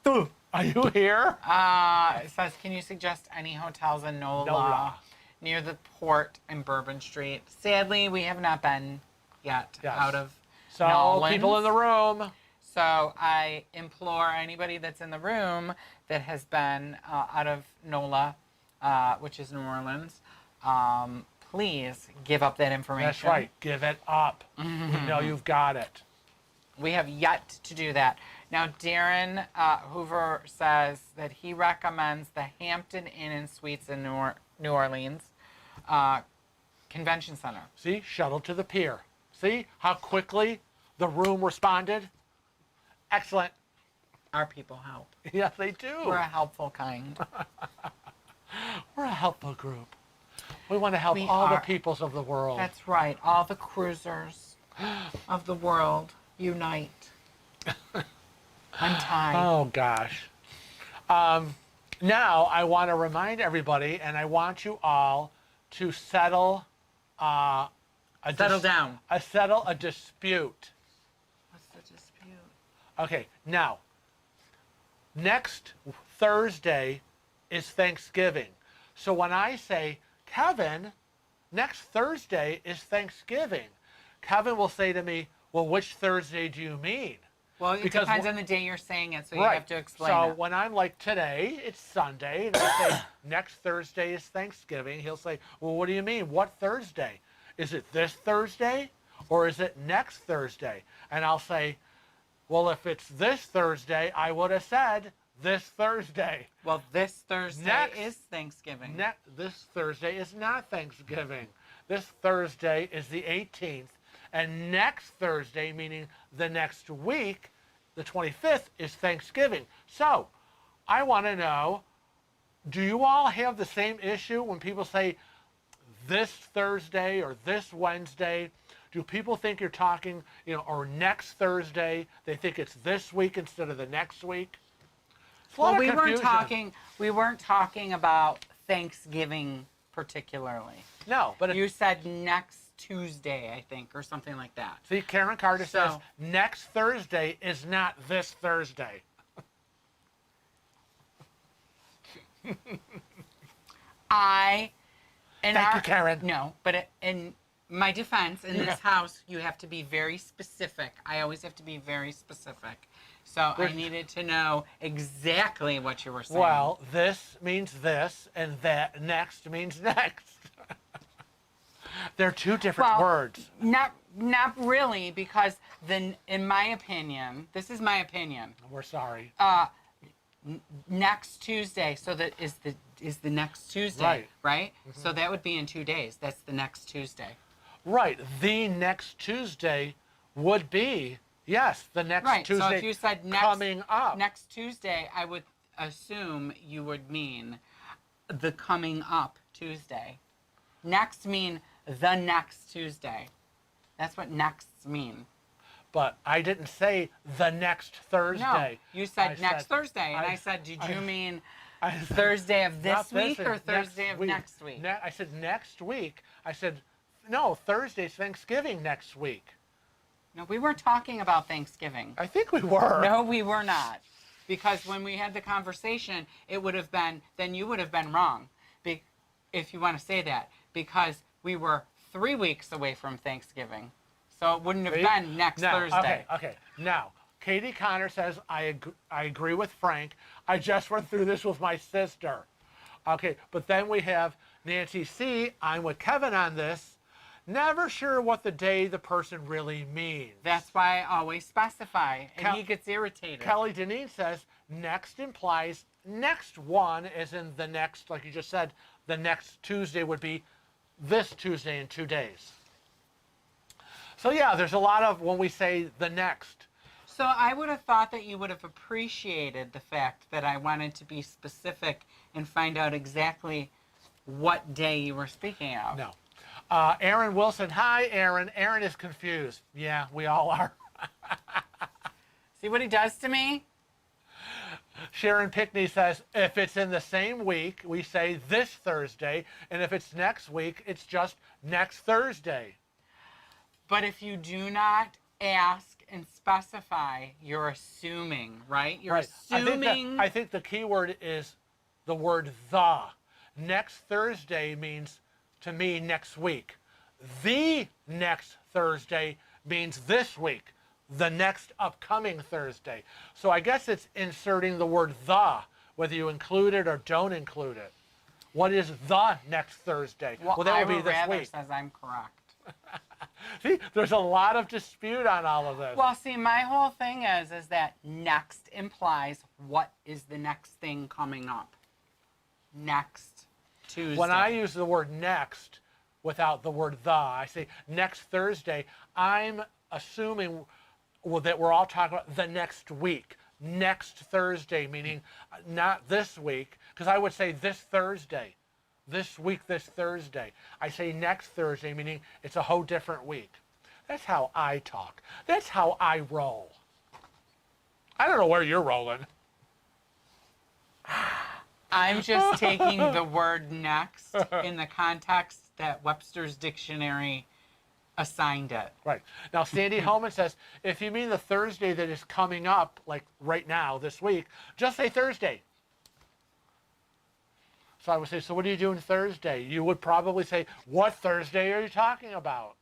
Are you here? It says, can you suggest any hotels in NOLA near the port and Bourbon Street? Sadly, we have not been yet out of Nolans. People in the room. So I implore anybody that's in the room that has been out of NOLA, which is New Orleans, please give up that information. That's right. Give it up. Mm-hmm. We know you've got it. We have yet to do that. Now, Darren Hoover says that he recommends the Hampton Inn and Suites in New Orleans Convention Center. See? Shuttle to the pier. See how quickly the room responded? Excellent. Our people help. Yes, they do. We're a helpful kind. We're a helpful group. We want to help all the peoples of the world. That's right. All the cruisers of the world unite. Untie. Oh, gosh. Now, I want to remind everybody, and I want you all to settle down. Settle a dispute. What's the dispute? Okay, now, next Thursday is Thanksgiving. So when I say, Kevin, next Thursday is Thanksgiving, Kevin will say to me, well, which Thursday do you mean? Well, it depends on the day you're saying it, so you have to explain So it. when I'm like, today, it's Sunday, and I say, next Thursday is Thanksgiving, he'll say, well, what do you mean? What Thursday? Is it this Thursday, or is it next Thursday? And I'll say, Well, if it's this Thursday, I would have said this Thursday. Well, this Thursday is Thanksgiving. This Thursday is not Thanksgiving. This Thursday is the 18th. And next Thursday, meaning the next week, the 25th, is Thanksgiving. So, I want to know, do you all have the same issue when people say this Thursday or this Wednesday? Do people think you're talking, or next Thursday? They think it's this week instead of the next week? Well, we weren't talking about Thanksgiving particularly. No, but you said next Tuesday, I think, or something like that. See, Karen Carter says next Thursday is not this Thursday. Thank you, Karen. No, but in my defense, in this house, you have to be very specific. I always have to be very specific. So I needed to know exactly what you were saying. Well, this means this, and that next means next. They're two different words. Not really, because then, in my opinion, this is my opinion. We're sorry. Next Tuesday, so that is the next Tuesday, right? Mm-hmm. So that would be in 2 days. That's the next Tuesday. Right. The next Tuesday would be, yes, the next Tuesday. So if you said coming up. Next Tuesday, I would assume you would mean the coming up Tuesday. Next mean the next Tuesday. That's what nexts mean. But I didn't say the next Thursday. No, you said next Thursday. And I said, did you mean Thursday of this week or Thursday of next week? I said next week. I said, no, Thursday's Thanksgiving next week. No, we weren't talking about Thanksgiving. I think we were. No, we were not. Because when we had the conversation, it would have been, then you would have been wrong, if you want to say that, because we were 3 weeks away from Thanksgiving. So it wouldn't have been next Thursday. Okay. Now, Katie Connor says, I agree with Frank. I just went through this with my sister. Okay, but then we have Nancy C. I'm with Kevin on this. Never sure what the day the person really means. That's why I always specify, and he gets irritated. Kelly Deneen says, next implies next one, as in the next, like you just said, the next Tuesday would be this Tuesday in 2 days. So yeah, there's a lot of when we say the next. So I would have thought that you would have appreciated the fact that I wanted to be specific and find out exactly what day you were speaking of. No. Aaron Wilson. Hi, Aaron. Aaron is confused. Yeah, we all are. See what he does to me? Sharon Pickeny says, if it's in the same week, we say this Thursday, and if it's next week, it's just next Thursday. But if you do not ask and specify, you're assuming, right? You're assuming. I think the key word is the word the. Next Thursday means, to me, next week. The next Thursday means this week. The next upcoming Thursday. So I guess it's inserting the word the, whether you include it or don't include it. What is the next Thursday? Well, that would be this rather week. Says I'm correct. See, there's a lot of dispute on all of this. Well, see, my whole thing is that next implies what is the next thing coming up. Next Tuesday. When I use the word next without the word the, I say next Thursday, I'm assuming that we're all talking about the next week. Next Thursday, meaning not this week, because I would say this Thursday. This week, this Thursday. I say next Thursday, meaning it's a whole different week. That's how I talk. That's how I roll. I don't know where you're rolling. I'm just taking the word next in the context that Webster's Dictionary assigned it. Right. Now, Sandy Holman says, if you mean the Thursday that is coming up, like right now, this week, just say Thursday. So I would say, so what are you doing Thursday? You would probably say, what Thursday are you talking about?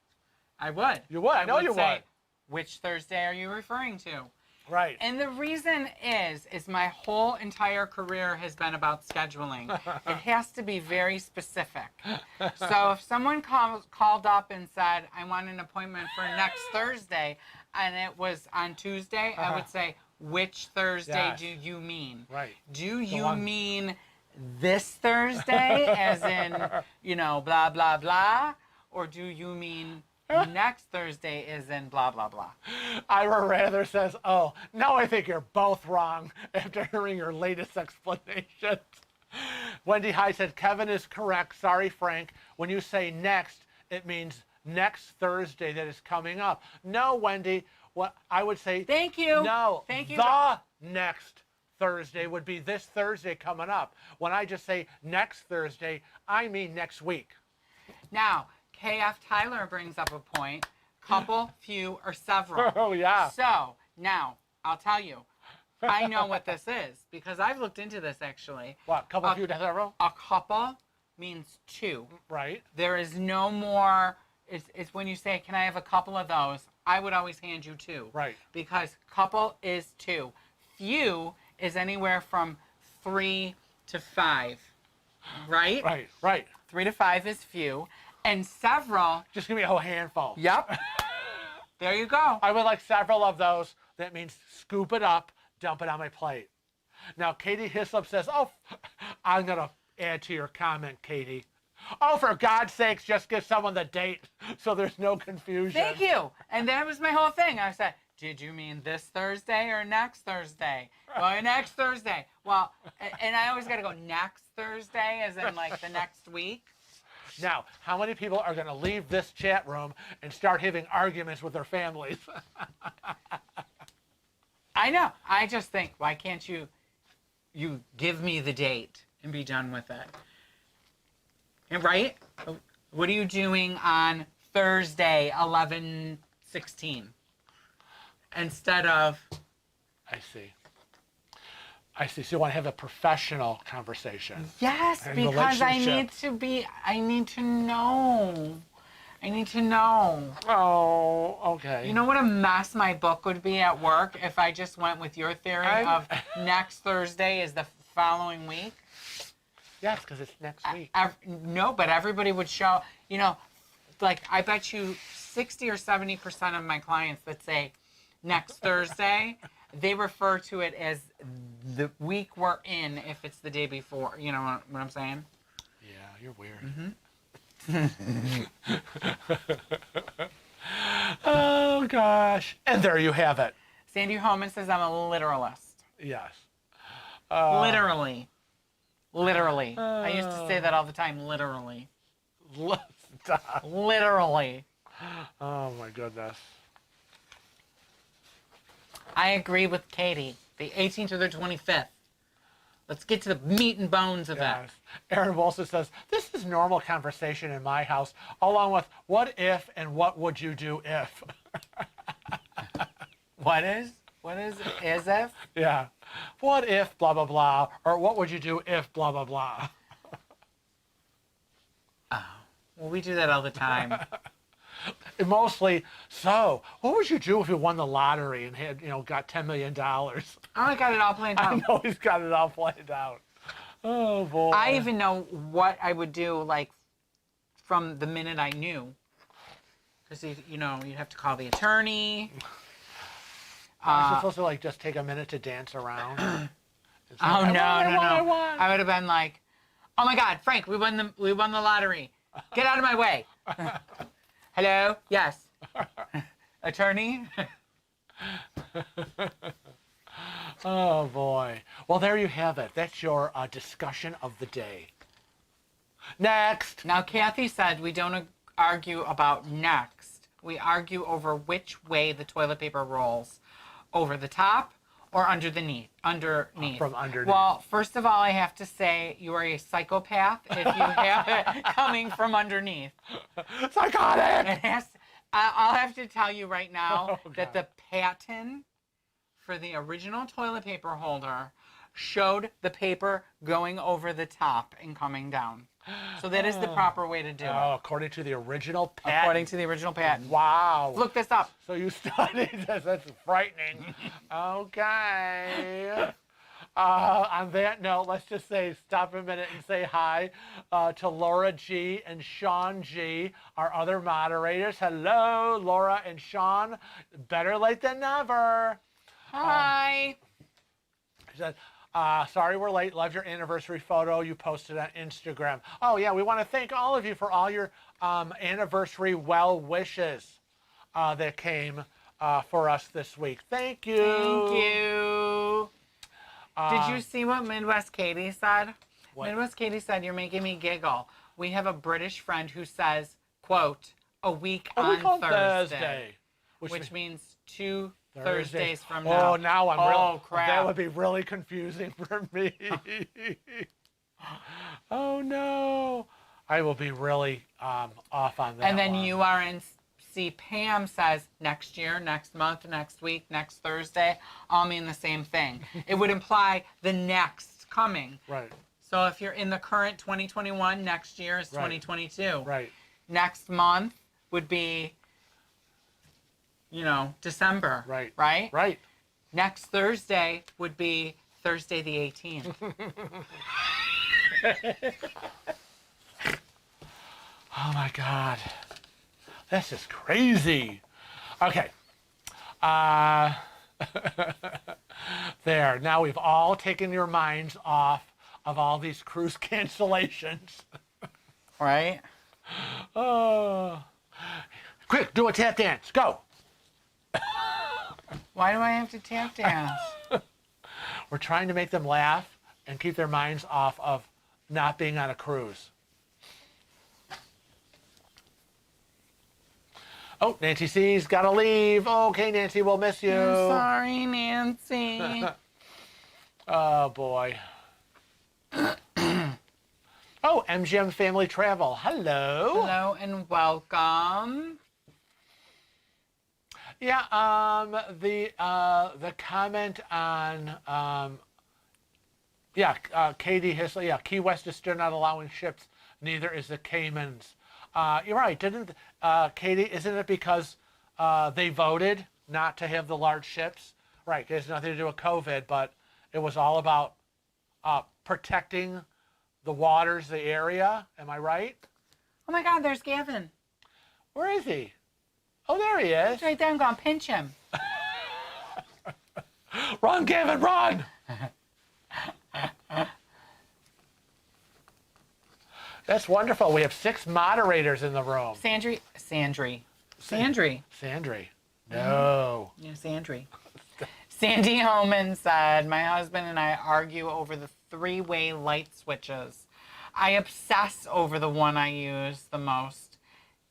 I would. You would. I know you would. Which Thursday are you referring to? Right. And the reason is my whole entire career has been about scheduling. It has to be very specific. So if someone called up and said, I want an appointment for next Thursday, and it was on Tuesday, I would say, which Thursday Yes. do you mean? Right. Do you one- mean this Thursday, as in, blah, blah, blah? Or do you mean next Thursday, as in blah, blah, blah? Ira Rather says, oh, now I think you're both wrong after hearing your latest explanations. Wendy High said, Kevin is correct. Sorry, Frank. When you say next, it means next Thursday that is coming up. No, Wendy, what I would say. Thank you. No, Thank you. the next Thursday would be this Thursday coming up. When I just say next Thursday, I mean next week. Now, KF Tyler brings up a point. Couple, few, or several. Oh, yeah. So, now, I'll tell you. I know what this is because I've looked into this actually. What, couple, few, several? A couple means two. Right. There is no more. It's when you say, can I have a couple of those? I would always hand you two. Right. Because couple is two. Few is anywhere from 3 to 5. Right? Right, right. 3 to 5 is few. And several. Just give me a whole handful. Yep. There you go. I would like several of those. That means scoop it up, dump it on my plate. Now, Katie Hislop says, oh, I'm going to add to your comment, Katie. Oh, for God's sakes, just give someone the date so there's no confusion. Thank you. And that was my whole thing. I said, did you mean this Thursday or next Thursday? Well, next Thursday. Well, and I always got to go next Thursday, as in like the next week. Now, how many people are going to leave this chat room and start having arguments with their families? I know. I just think, why can't you give me the date and be done with it? And right? What are you doing on Thursday, 11/16? Instead of... I see. So you want to have a professional conversation. Yes, and because I need to know. I need to know. Oh, okay. You know what a mess my book would be at work if I just went with your theory of next Thursday is the following week? Yes, because it's next week. No, but everybody would show, like I bet you 60 or 70% of my clients that say next Thursday, they refer to it as the week we're in if it's the day before. You know what I'm saying? Yeah, you're weird. Oh, gosh. And there you have it. Sandy Holman says I'm a literalist. Yes. Literally. I used to say that all the time, literally. Stop. Literally. Oh, my goodness. I agree with Katie. The 18th or the 25th. Let's get to the meat and bones of Yes. it. Aaron Wilson says, this is normal conversation in my house, along with what if and what would you do if? What is as if? Yeah. What if blah, blah, blah, or what would you do if blah, blah, blah? Well, we do that all the time. And mostly, so what would you do if you won the lottery and had, got $10 million? Oh, I got it all planned out. I know he's got it all planned out. Oh, boy. I even know what I would do, like, from the minute I knew. Because, you'd have to call the attorney. I'm supposed to, just take a minute to dance around. It's Oh, like, no. I won. I would have been like, oh, my God, Frank, we won the lottery. Get out of my way. Hello? Yes. Attorney? Oh, boy. Well, there you have it. That's your discussion of the day. Next. Now, Kathy said we don't argue about next. We argue over which way the toilet paper rolls. Over the top or underneath? From underneath. Well, first of all, I have to say you are a psychopath if you have it coming from underneath. Psychotic! I'll have to tell you right now Oh, that God. the patent for the original toilet paper holder showed the paper going over the top and coming down. So that is the proper way to do Oh, it. according to the original patent. According to the original patent. Wow. Look this up. So you studied this. That's frightening. Okay. On that note, let's just stop a minute and say hi to Laura G and Sean G, our other moderators. Hello, Laura and Sean. Better late than never. Hi. She said, sorry we're late. Love your anniversary photo you posted on Instagram. Oh, yeah, we want to thank all of you for all your anniversary well wishes that came for us this week. Thank you. Thank you. Did you see what Midwest Katie said? What? Midwest Katie said, you're making me giggle. We have a British friend who says, quote, a week on Thursday. Which means 2 Thursdays from now. Oh, now I'm crap. That would be really confusing for me. Oh, no. I will be really off on that And then one. URNC Pam says next year, next month, next week, next Thursday, all mean the same thing. It would imply the next coming. Right. So if you're in the current 2021, next year is Right. 2022. Right. Next month would be, December. Right. Right? Right. Next Thursday would be Thursday the 18th. Oh, my God. This is crazy. Okay. There. Now we've all taken your minds off of all these cruise cancellations. Right? Oh. Quick, do a tap dance. Go. Why do I have to tap dance? We're trying to make them laugh and keep their minds off of not being on a cruise. Oh, Nancy C's got to leave. Okay, Nancy, we'll miss you. I'm sorry, Nancy. Oh, boy. Oh, MGM Family Travel. Hello. Hello and welcome. Yeah, the comment on, Katie Hisley, Key West is still not allowing ships, neither is the Caymans. You're right, Katie, isn't it because they voted not to have the large ships? Right, it has nothing to do with COVID, but it was all about protecting the waters, the area. Am I right? Oh my God, there's Gavin. Where is he? Oh, there he is. He's right there. I'm going to pinch him. Run, Gavin, run! That's wonderful. We have 6 moderators in the room. Sandry. No. Yeah, Sandry. Sandy Homan said, my husband and I argue over the 3-way light switches. I obsess over the one I use the most,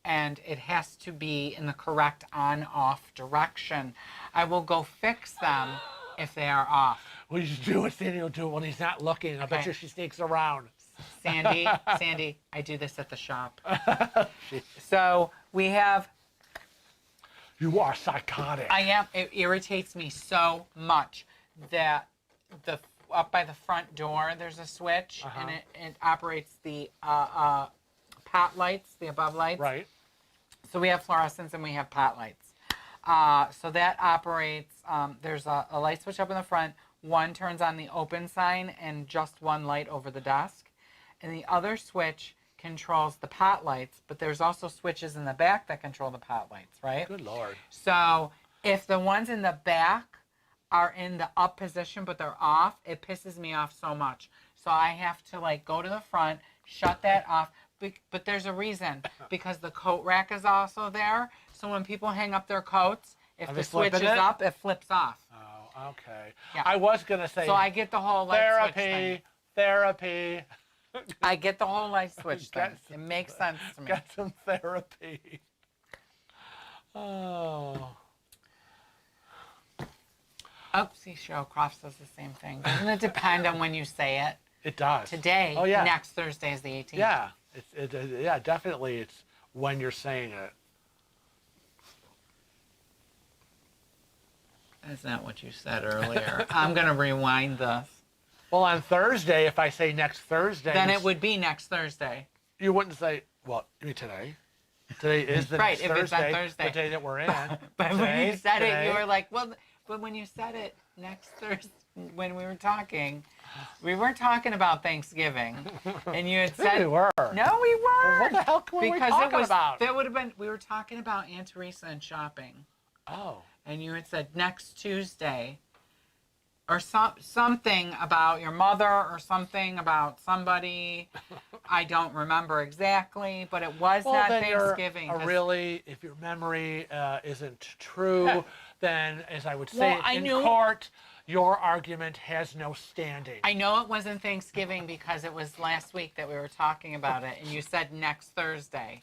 and it has to be in the correct on-off direction. I will go fix them if they are off. Well, you should do what Sandy will do when he's not looking. I bet you she sneaks around. Sandy, I do this at the shop. So we have... You are psychotic. I am. It irritates me so much that up by the front door, there's a switch, and it operates the pot lights, the above lights. Right. So we have fluorescents and we have pot lights. So that operates, there's a light switch up in the front. One turns on the open sign and just one light over the desk. And the other switch controls the pot lights, but there's also switches in the back that control the pot lights, right? Good Lord. So if the ones in the back are in the up position but they're off, it pisses me off so much. So I have to go to the front, shut that off. But there's a reason, because the coat rack is also there. So when people hang up their coats, if the switch is up, it flips off. Oh, okay. Yeah. I was going to say So I get the whole light switch thing. Therapy. I get the whole light switch thing. It makes sense to me. Get some therapy. Oh. Oh, see, Cheryl Crofts does the same thing. Doesn't it depend on when you say it? It does. Today, Oh, yeah. next Thursday is the 18th. Yeah. Yeah, definitely it's when you're saying it. That's not what you said earlier. I'm going to rewind this. Well, on Thursday, if I say next Thursday... Then it would be next Thursday. You wouldn't say, well, you mean today? Today is the right, next if Thursday, it's on Thursday. the day that we're in. But when you said today. it, you were like, well, but when you said it, next Thursday. when we were talking, we weren't talking about Thanksgiving, and you had I think said we were. no, we weren't. What the hell were we talking about? That would have been. We were talking about Aunt Teresa and shopping. Oh. And you had said next Tuesday, or something about your mother, or something about somebody. I don't remember exactly, but it was not then Thanksgiving. Really, if your memory isn't true, then, as I would say in court, your argument has no standing. I know it wasn't Thanksgiving because it was last week that we were talking about it, and you said next Thursday.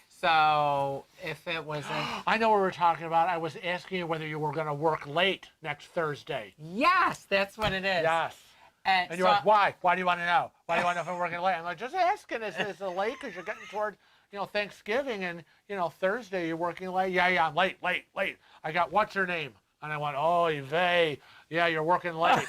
So if it wasn't... I know what we're talking about. I was asking you whether you were going to work late next Thursday. Yes, that's what it is. Yes. And you're like, why? Why do you want to know? Why do you want to know if I'm working late? I'm like, just asking. Is it late because you're getting toward, Thanksgiving and, Thursday you're working late? Yeah, I'm late. I got what's her name? And I went, oh, Yvette. Yeah, you're working late.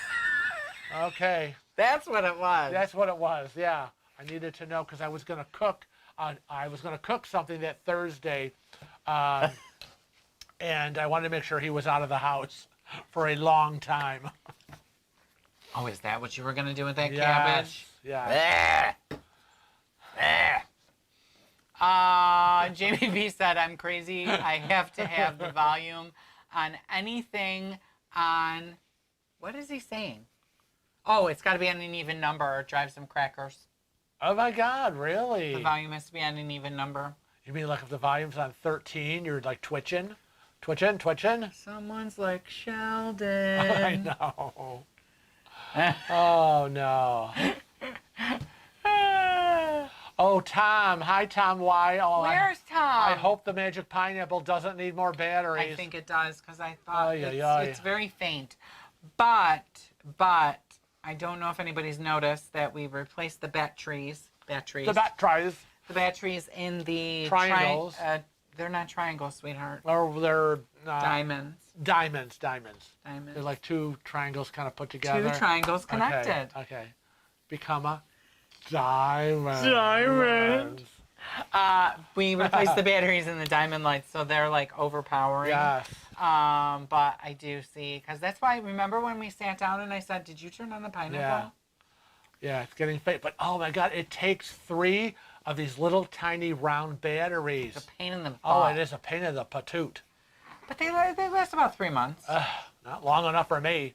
Okay. That's what it was. That's what it was, yeah. I needed to know because I was going to cook. I was going to cook something that Thursday, and I wanted to make sure he was out of the house for a long time. Oh, is that what you were going to do with that cabbage? Yeah. Jamie B said, I'm crazy. I have to have the volume on anything on, what is he saying? Oh, it's got to be on an even number or drive some crackers. Oh my God, really? The volume has to be on an even number. You mean like if the volume's on 13, you're like twitching? Twitching? Someone's like, Sheldon. I know. Oh, no. Oh, Tom. Hi, Tom Y. Oh, Where's Tom? I hope the magic pineapple doesn't need more batteries. I think it does because I thought Ay. it's very faint. But I don't know if anybody's noticed that we replaced the batteries. The batteries. The batteries in the triangles. They're not triangles, sweetheart. Or they're diamonds. Diamonds. Diamonds. They're like two triangles kind of put together. Two triangles connected. Okay. Become a diamond. Diamond. We replaced the batteries in the diamond lights, so they're like overpowering. Yes. But I do see, because that's why, remember when we sat down and I said, did you turn on the pineapple? Yeah, it's getting faint. But oh my God, it takes 3 of these little tiny round batteries. It's a pain in the butt. Oh, it is a pain in the patoot. But they last about 3 months. Not long enough for me.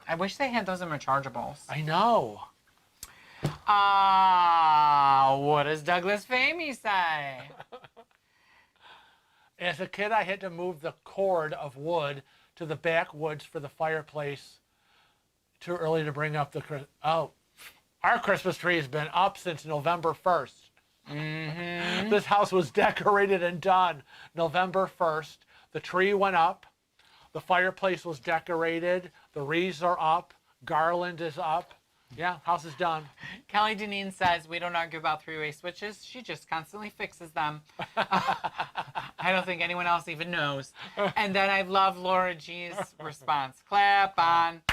I wish they had those in rechargeables. I know. What does Douglas Famey say? As a kid, I had to move the cord of wood to the backwoods for the fireplace. Too early to bring up the... Oh, our Christmas tree has been up since November 1st. Mm-hmm. This house was decorated and done November 1st. The tree went up. The fireplace was decorated. The wreaths are up. Garland is up. Yeah, house is done. Kelly Deneen says, we don't argue about three-way switches. She just constantly fixes them. I don't think anyone else even knows. And then I love Laura G's response. Clap on,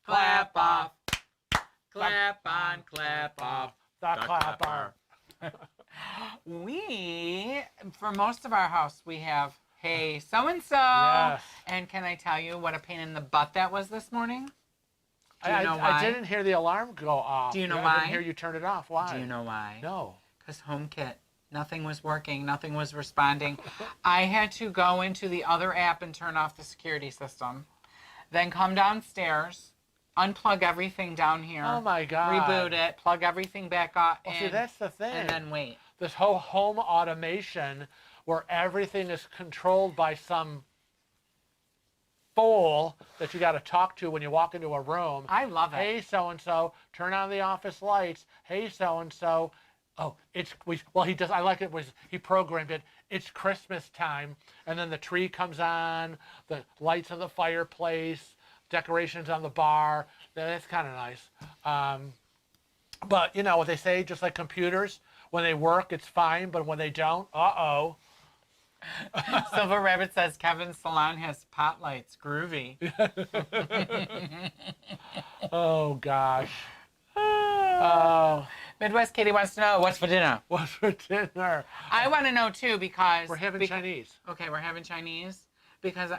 clap off, clap on, clap off. The clapper. We, for most of our house, we have, hey, so-and-so. Yes. And can I tell you what a pain in the butt that was this morning? Do you know why? I didn't hear the alarm go off. Do you know I why? didn't hear you turn it off. Why? Do you know why? No. Because HomeKit. Nothing was working. Nothing was responding. I had to go into the other app and turn off the security system. Then come downstairs, unplug everything down here. Oh, my God. Reboot it, plug everything back up. Well, see, that's the thing. And then wait. This whole home automation where everything is controlled by some fool that you got to talk to when you walk into a room. I love it. Hey, so-and-so, turn on the office lights. Hey, so-and-so. Oh, he does. I like it. He programmed it. It's Christmas time, and then the tree comes on, the lights of the fireplace, decorations on the bar. That's kind of nice. But you know what they say, just like computers, when they work, it's fine, but when they don't, uh-oh. Silver Rabbit says Kevin's salon has spotlights. Groovy. Oh, gosh. Oh. Midwest Katie wants to know, what's for dinner? What's for dinner? I want to know, too, because... We're having Chinese. Okay, we're having Chinese. Because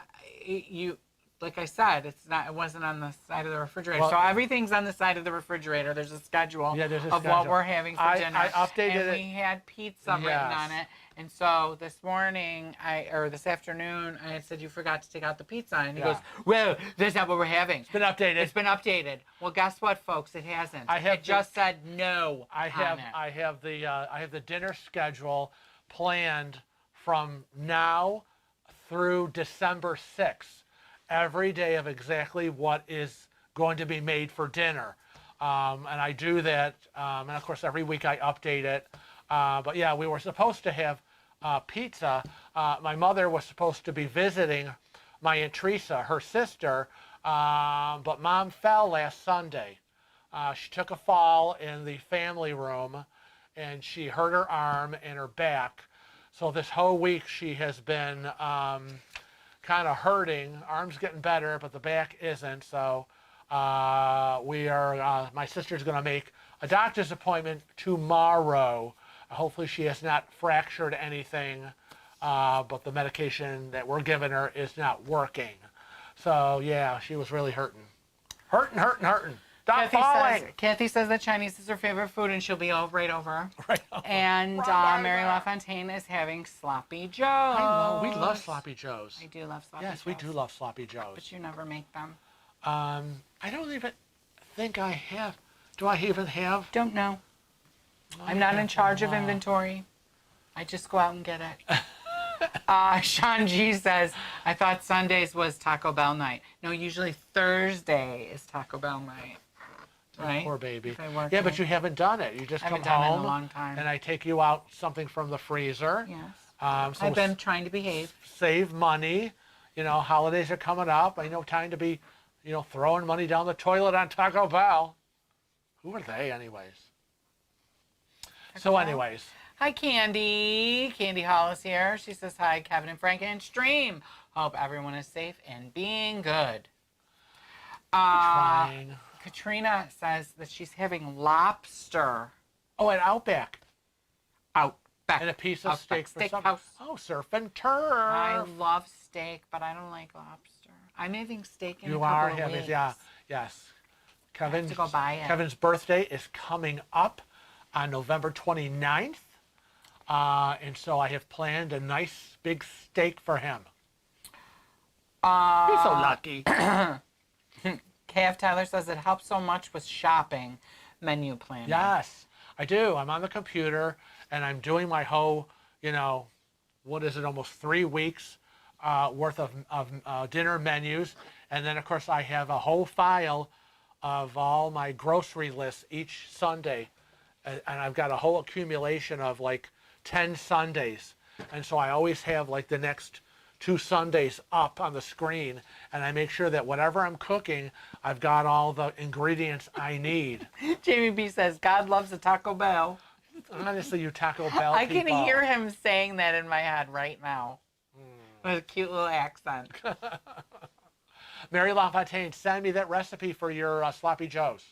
like I said, it wasn't on the side of the refrigerator. Well, so everything's on the side of the refrigerator. There's a schedule there's a of schedule. what we're having for dinner. I updated and it. we had pizza written on it. And so this morning, or this afternoon, I had said, you forgot to take out the pizza. And he goes, well, that's not what we're having. It's been updated. It's been updated. Well, guess what, folks? It hasn't. It just said no I have the dinner schedule planned from now through December 6th. Every day of exactly what is going to be made for dinner. And I do that. And of course, every week I update it. But yeah, we were supposed to have pizza. My mother was supposed to be visiting my Aunt Teresa, her sister, but Mom fell last Sunday. She took a fall in the family room, and she hurt her arm and her back. So this whole week she has been kind of hurting. Arm's getting better, but the back isn't. So my sister's going to make a doctor's appointment tomorrow. Hopefully she has not fractured anything, but the medication that we're giving her is not working. So yeah, she was really hurting. Hurting. Stop falling. Kathy says that Chinese is her favorite food, and she'll be right over. Right over. And Mary LaFontaine is having sloppy joes. We love sloppy joes. I do love sloppy joes. Yes, we do love sloppy joes. But you never make them. I don't even think I have. Do I even have? Don't know. I'm not in charge of inventory. I just go out and get it. Sean G says, I thought Sundays was Taco Bell night. No, usually Thursday is Taco Bell night. Right? Poor baby. Yeah, but you haven't done it. You just come home. Haven't done it in a long time. And I take you out something from the freezer. Yes. So I've been trying to behave. Save money. You know, holidays are coming up. I know time to be, throwing money down the toilet on Taco Bell. Who are they, anyways? Anyways. Hi, Candy. Candy Hall is here. She says, hi, Kevin and Frank and Stream. Hope everyone is safe and being good. Trying. Katrina says that she's having lobster. Oh, at Outback. Outback. And a piece of steak for some. Steakhouse. Oh, surf and turf. I love steak, but I don't like lobster. I'm having steak in a couple of weeks. Yeah, yes. I have to go buy it. Kevin's birthday is coming up on November 29th. And so I have planned a nice big steak for him. He's so lucky. KF Tyler says it helps so much with shopping menu planning. Yes, I do. I'm on the computer and I'm doing my whole, almost 3 weeks worth of dinner menus. And then, of course, I have a whole file of all my grocery lists each Sunday. And I've got a whole accumulation of like 10 Sundays. And so I always have like the next 2 Sundays up on the screen. And I make sure that whatever I'm cooking, I've got all the ingredients I need. Jamie B says, God loves a Taco Bell. Honestly, you Taco Bell I people. can hear him saying that in my head right now. With a cute little accent. Mary LaFontaine, send me that recipe for your sloppy joes.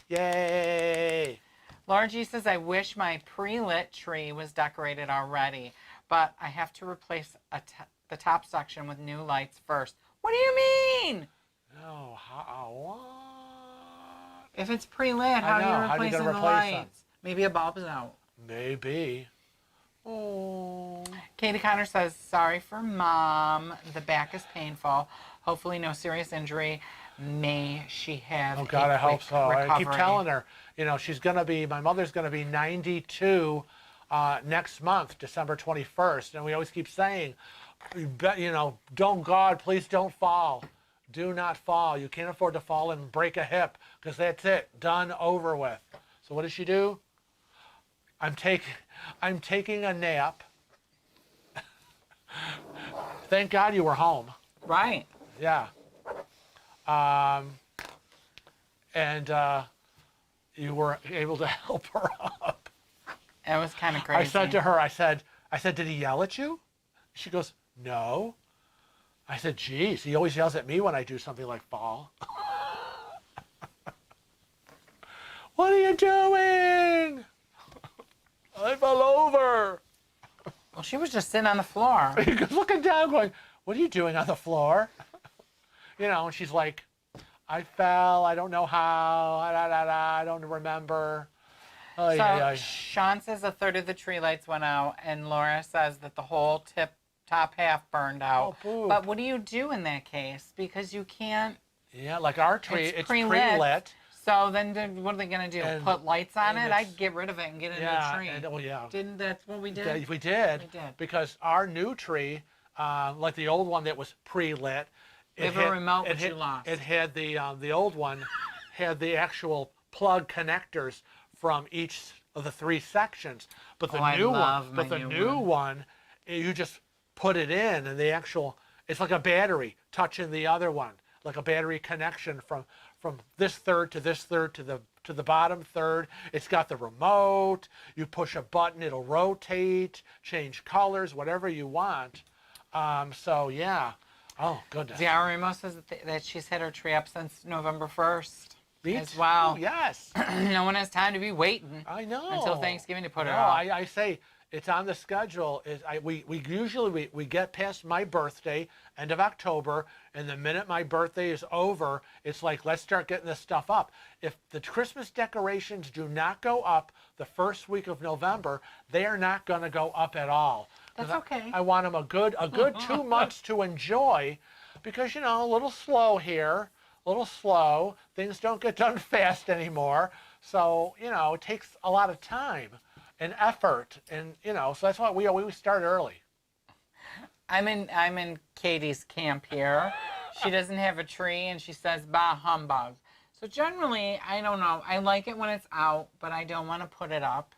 Yay! Laura G says, I wish my pre-lit tree was decorated already, but I have to replace the top section with new lights first. What do you mean? No, what? If it's pre-lit, how are you replacing the lights? Them? Maybe a bulb's out. Maybe. Oh. Katie Connor says, sorry for Mom. The back is painful. Hopefully no serious injury. May she have Oh, God, I hope so. recovery. I keep telling her, my mother's going to be 92 next month, December 21st. And we always keep saying, please don't fall. Do not fall. You can't afford to fall and break a hip because that's it. Done, over with. So what does she do? I'm taking a nap. Thank God you were home. Right. Yeah. And you were able to help her up. It was kind of crazy. I said to her, I said, did he yell at you? She goes, no. I said, geez, he always yells at me when I do something like fall. What are you doing? I fell over. Well, she was just sitting on the floor. He was looking down going, what are you doing on the floor? you know, and she's like, I fell, I don't know how, I don't remember. Ay, So ay, ay. Sean says a third of the tree lights went out, and Laura says that the whole top half burned out. Oh, boo. But what do you do in that case? Because you can't. Yeah, like our tree, it's pre-lit. pre-lit. So then what are they going to do? And- Put lights on and it? it's- I'd get rid of it and get a Yeah, new tree. and, well, yeah. Didn't that's what we did? We did. We did. Because our new tree, like the old one that was pre-lit, We have a remote which you lost. It had the old one had the actual plug connectors from each of the 3 sections, but the I new love one, my but the new new one, you just put it in, and the actual, it's like a battery touching the other one, like a battery connection from this third to this third to the bottom third. It's got the remote. You push a button, it'll rotate, change colors, whatever you want. So yeah. Oh goodness. Yeah, Remo says that she's had her tree up since November 1st. Me as too, well. Yes. No one has time to be waiting I know. until Thanksgiving to put it No, up. I say it's on the schedule. We usually get past my birthday, end of October, and the minute my birthday is over, it's like, let's start getting this stuff up. If the Christmas decorations do not go up the first week of November, they are not going to go up at all. That's okay. I want them a good 2 months to enjoy, because, you know, a little slow here, a little slow. Things don't get done fast anymore. So, you know, it takes a lot of time and effort, and, you know, so that's why we always start early. I'm in Katie's camp here. She doesn't have a tree, and she says, bah, humbug. So generally, I don't know. I like it when it's out, but I don't want to put it up.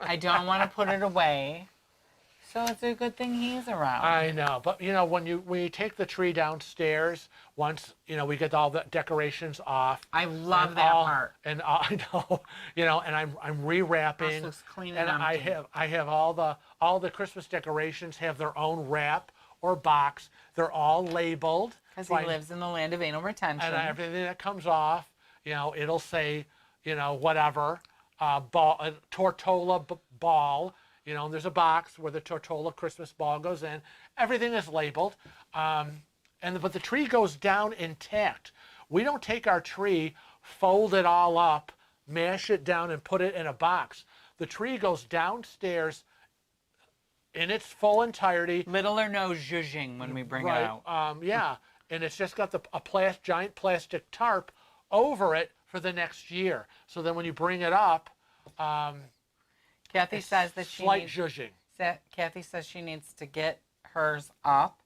I don't want to put it away. So it's a good thing he's around. I know, but you know, when you take the tree downstairs, once you know we get all the decorations off. I love that part. And I know, you know, and I'm rewrapping. House looks clean and and I empty. have all the Christmas decorations have their own wrap or box. They're all labeled. Because So he lives in the land of anal retention. and everything that comes off, you know, it'll say, you know, whatever, ball, Tortola ball. You know, and there's a box where the Tortola Christmas ball goes in. Everything is labeled, but the tree goes down intact. We don't take our tree, fold it all up, mash it down, and put it in a box. The tree goes downstairs in its full entirety. Little or no zhuzhing when we bring it out. Yeah, and it's just got a giant plastic tarp over it for the next year. So then when you bring it up, Kathy says that slight zhuzhing. Kathy says she needs to get hers up.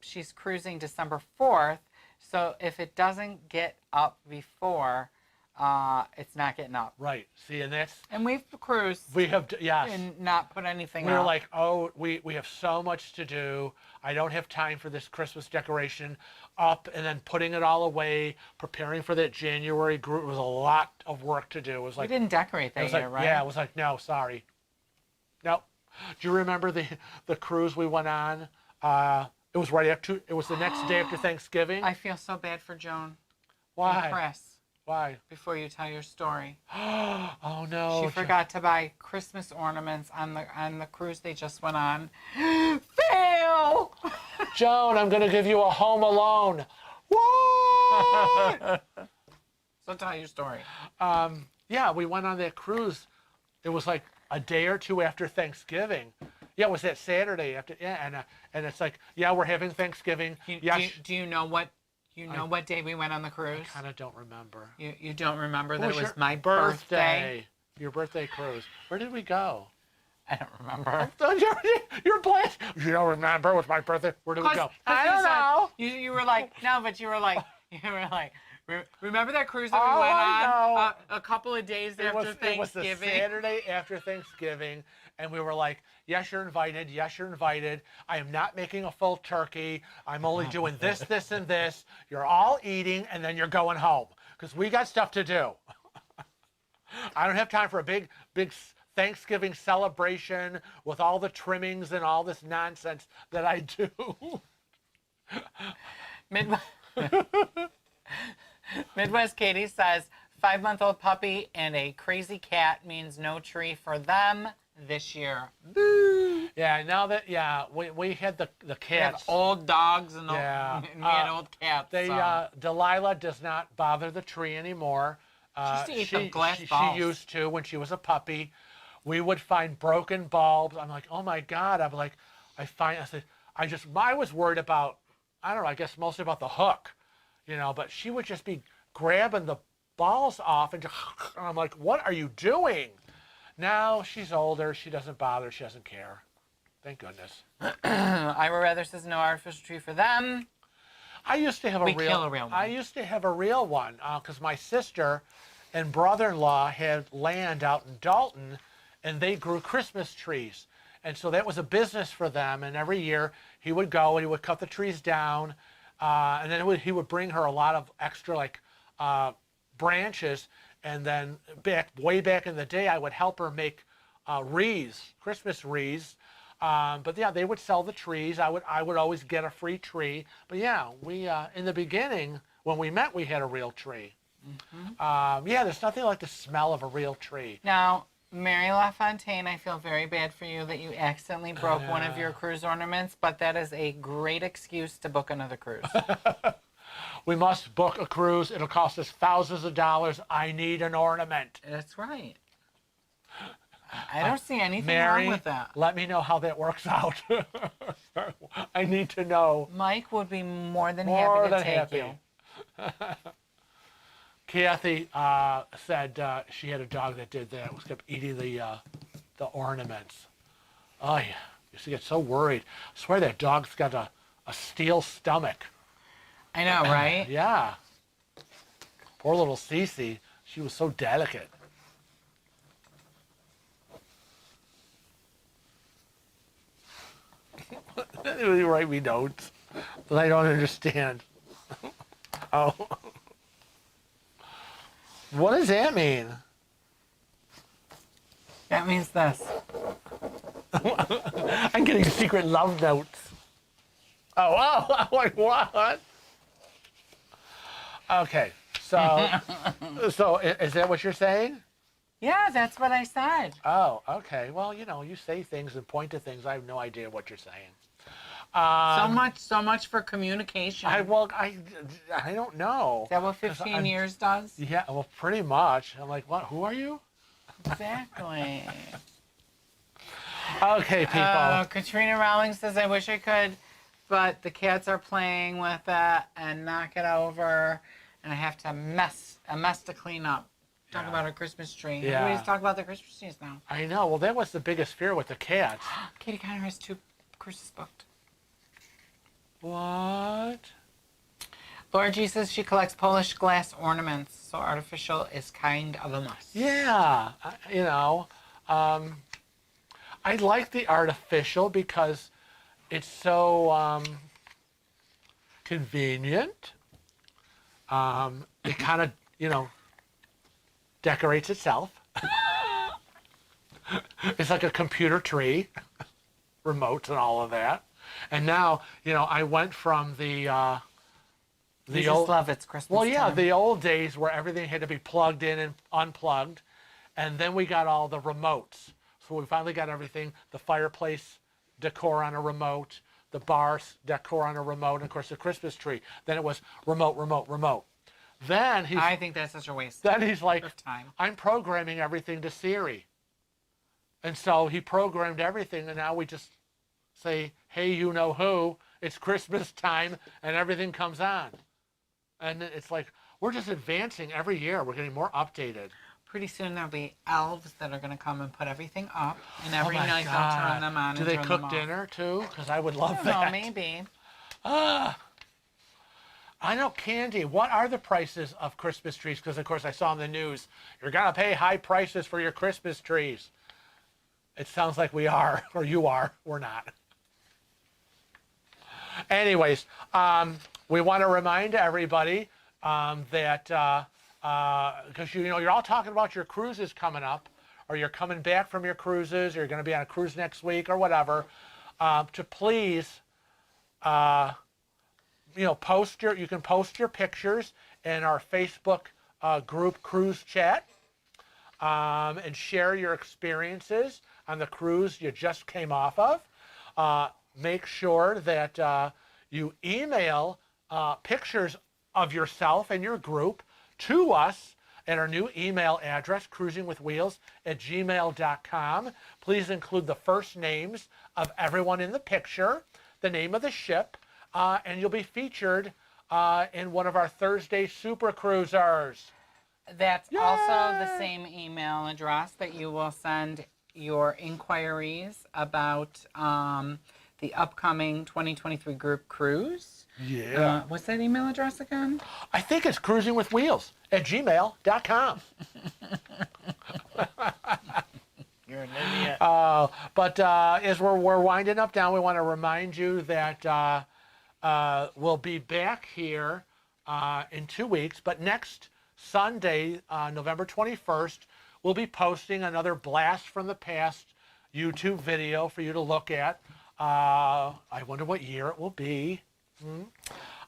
She's cruising December 4th, so if it doesn't get up before, it's not getting up. Right. See, and that's And we've cruised we have yes. and not put anything We were up. like, oh, we have so much to do. I don't have time for this Christmas decoration up and then putting it all away, preparing for that January group. It was a lot of work to do. It was we like, didn't decorate it that was year, like right? yeah, it was like, no, sorry. No. Do you remember the cruise we went on? It was right after, it was the next day after Thanksgiving. I feel so bad for Joan. Why? And Chris, Why? before you tell your story. Oh no. She forgot to buy Christmas ornaments on the cruise they just went on. Fail! Joan, I'm going to give you a Home Alone. What? So tell your story. Yeah, we went on that cruise. It was like a day or two after Thanksgiving. Yeah, it was that Saturday after. Yeah, and it's like, yeah, we're having Thanksgiving. Do you know what day we went on the cruise? I kind of don't remember. You don't remember that was it was your my birthday? Your birthday cruise. Where did we go? I don't remember. Your blast. You don't remember? It was my birthday. Where did we go? I don't know. You were like, no, but you were like, remember that cruise that we Oh, went I on a couple of days after Thanksgiving? It was the Saturday after Thanksgiving, and we were like, yes, you're invited. Yes, you're invited. I am not making a full turkey. I'm only doing this, this, and this. You're all eating, and then you're going home because we got stuff to do. I don't have time for a big Thanksgiving celebration with all the trimmings and all this nonsense that I do. Midwest Katie says, 5-month-old puppy and a crazy cat means no tree for them this year. Boo! Yeah, now that we had the We have cats. old dogs and, Yeah. and we had old cats. They so. Delilah does not bother the tree anymore. She used to eat the glass balls. She used to when she was a puppy. We would find broken bulbs. I'm like, oh my God. I'm like, I said, I was worried about, I don't know, I guess mostly about the hook, but she would just be grabbing the balls off and I'm like, what are you doing? Now she's older. She doesn't bother. She doesn't care. Thank goodness. Ira Rather says no artificial tree for them. I used to have We kill a real one. I used to have a real one because my sister and brother-in-law had land out in Dalton, and they grew Christmas trees. And so that was a business for them. And every year he would go and he would cut the trees down, and then he would bring her a lot of extra branches. And then way back in the day, I would help her make wreaths, Christmas wreaths. But yeah, they would sell the trees. I would always get a free tree. But yeah, we in the beginning when we met, we had a real tree. Mm-hmm. Yeah, there's nothing like the smell of a real tree. Now, Mary LaFontaine, I feel very bad for you that you accidentally broke one of your cruise ornaments, but that is a great excuse to book another cruise. We must book a cruise. It'll cost us thousands of dollars. I need an ornament. That's right. I don't see anything Mary, wrong with that. Let me know how that works out. I need to know. Mike would be more than happy to take you. Kathy said she had a dog that did that. Was kept eating the ornaments. Oh, yeah. Used to get so worried. I swear that dog's got a steel stomach. I know, right? Yeah. Poor little Cece. She was so delicate. You write me notes that I don't understand. Oh. What does that mean? That means this. I'm getting secret love notes. Oh, I'm like, what? Okay, so is that what you're saying? Yeah, that's what I said. Oh, okay. Well, you say things and point to things. I have no idea what you're saying. So much for communication. I don't know. Is that what 15 years does? Yeah, well, pretty much. I'm like, what? Who are you? Exactly. Okay, people. Katrina Rowling says, I wish I could, but the cats are playing with it and knock it over, and I have a mess to clean up. Talk about our Christmas tree. Yeah. Everybody's talking about their Christmas trees now. I know. Well, that was the biggest fear with the cats. Katie Connor has 2 cruises booked. What? Laura G says she collects Polish glass ornaments, so artificial is kind of a must. Yeah. I like the artificial because it's so convenient. It kind of, decorates itself. It's like a computer tree, remotes and all of that. And now, I went from the old love it's Christmas. Well, yeah, time. the old days where everything had to be plugged in and unplugged, and then we got all the remotes. So we finally got everything: the fireplace decor on a remote, the bar decor on a remote, and of course the Christmas tree. Then it was remote, remote, remote. Then I think that's such a waste. Then he's like, of time. I'm programming everything to Siri. And so he programmed everything, and now we just say, hey, you know who, it's Christmas time, and everything comes on. And it's like, we're just advancing every year. We're getting more updated. Pretty soon there'll be elves that are going to come and put everything up, and every night they'll turn them on. Do they cook dinner too? Because I would love that. I don't know, maybe. I know, Candy, what are the prices of Christmas trees? Because, of course, I saw in the news, you're going to pay high prices for your Christmas trees. It sounds like we are, or you are. We're not. Anyways, we want to remind everybody that, because, you're all talking about your cruises coming up, or you're coming back from your cruises, or you're going to be on a cruise next week, or whatever, to please... you can post your pictures in our Facebook group cruise chat. and share your experiences on the cruise you just came off of. Make sure that you email pictures of yourself and your group to us at our new email address, cruisingwithwheels@gmail.com. Please include the first names of everyone in the picture, the name of the ship, and you'll be featured in one of our Thursday Super Cruisers. That's Yay! also the same email address that you will send your inquiries about the upcoming 2023 group cruise. Yeah. What's that email address again? I think it's cruisingwithwheels@gmail.com. You're an idiot. But as we're winding up now, we want to remind you that we'll be back here in 2 weeks. But next Sunday, November 21st, we'll be posting another Blast from the Past YouTube video for you to look at. I wonder what year it will be.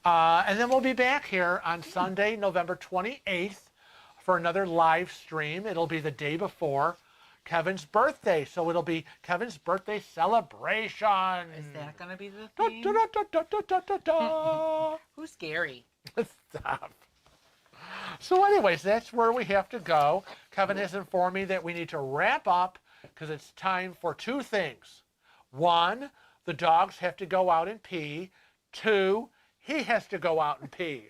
And then we'll be back here on Sunday, November 28th for another live stream. It'll be the day before Kevin's birthday, so it'll be Kevin's birthday celebration. Is that going to be the Da, theme? da, da, da, da, da, da, da. Who's Gary? Stop. So anyways, that's where we have to go. Kevin has informed me that we need to wrap up because it's time for two things. One, the dogs have to go out and pee. Two, he has to go out and pee.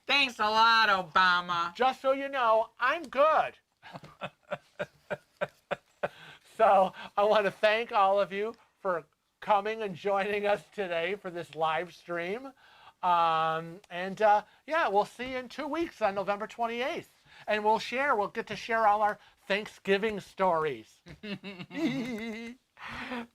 Thanks a lot, Obama. Just so you know, I'm good. So I want to thank all of you for coming and joining us today for this live stream. Yeah, we'll see you in 2 weeks on November 28th. And we'll get to share all our Thanksgiving stories.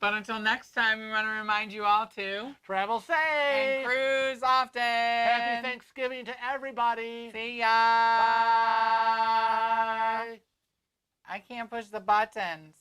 But until next time, we want to remind you all to Travel safe. and cruise often. Happy Thanksgiving to everybody. See ya. Bye. I can't push the buttons.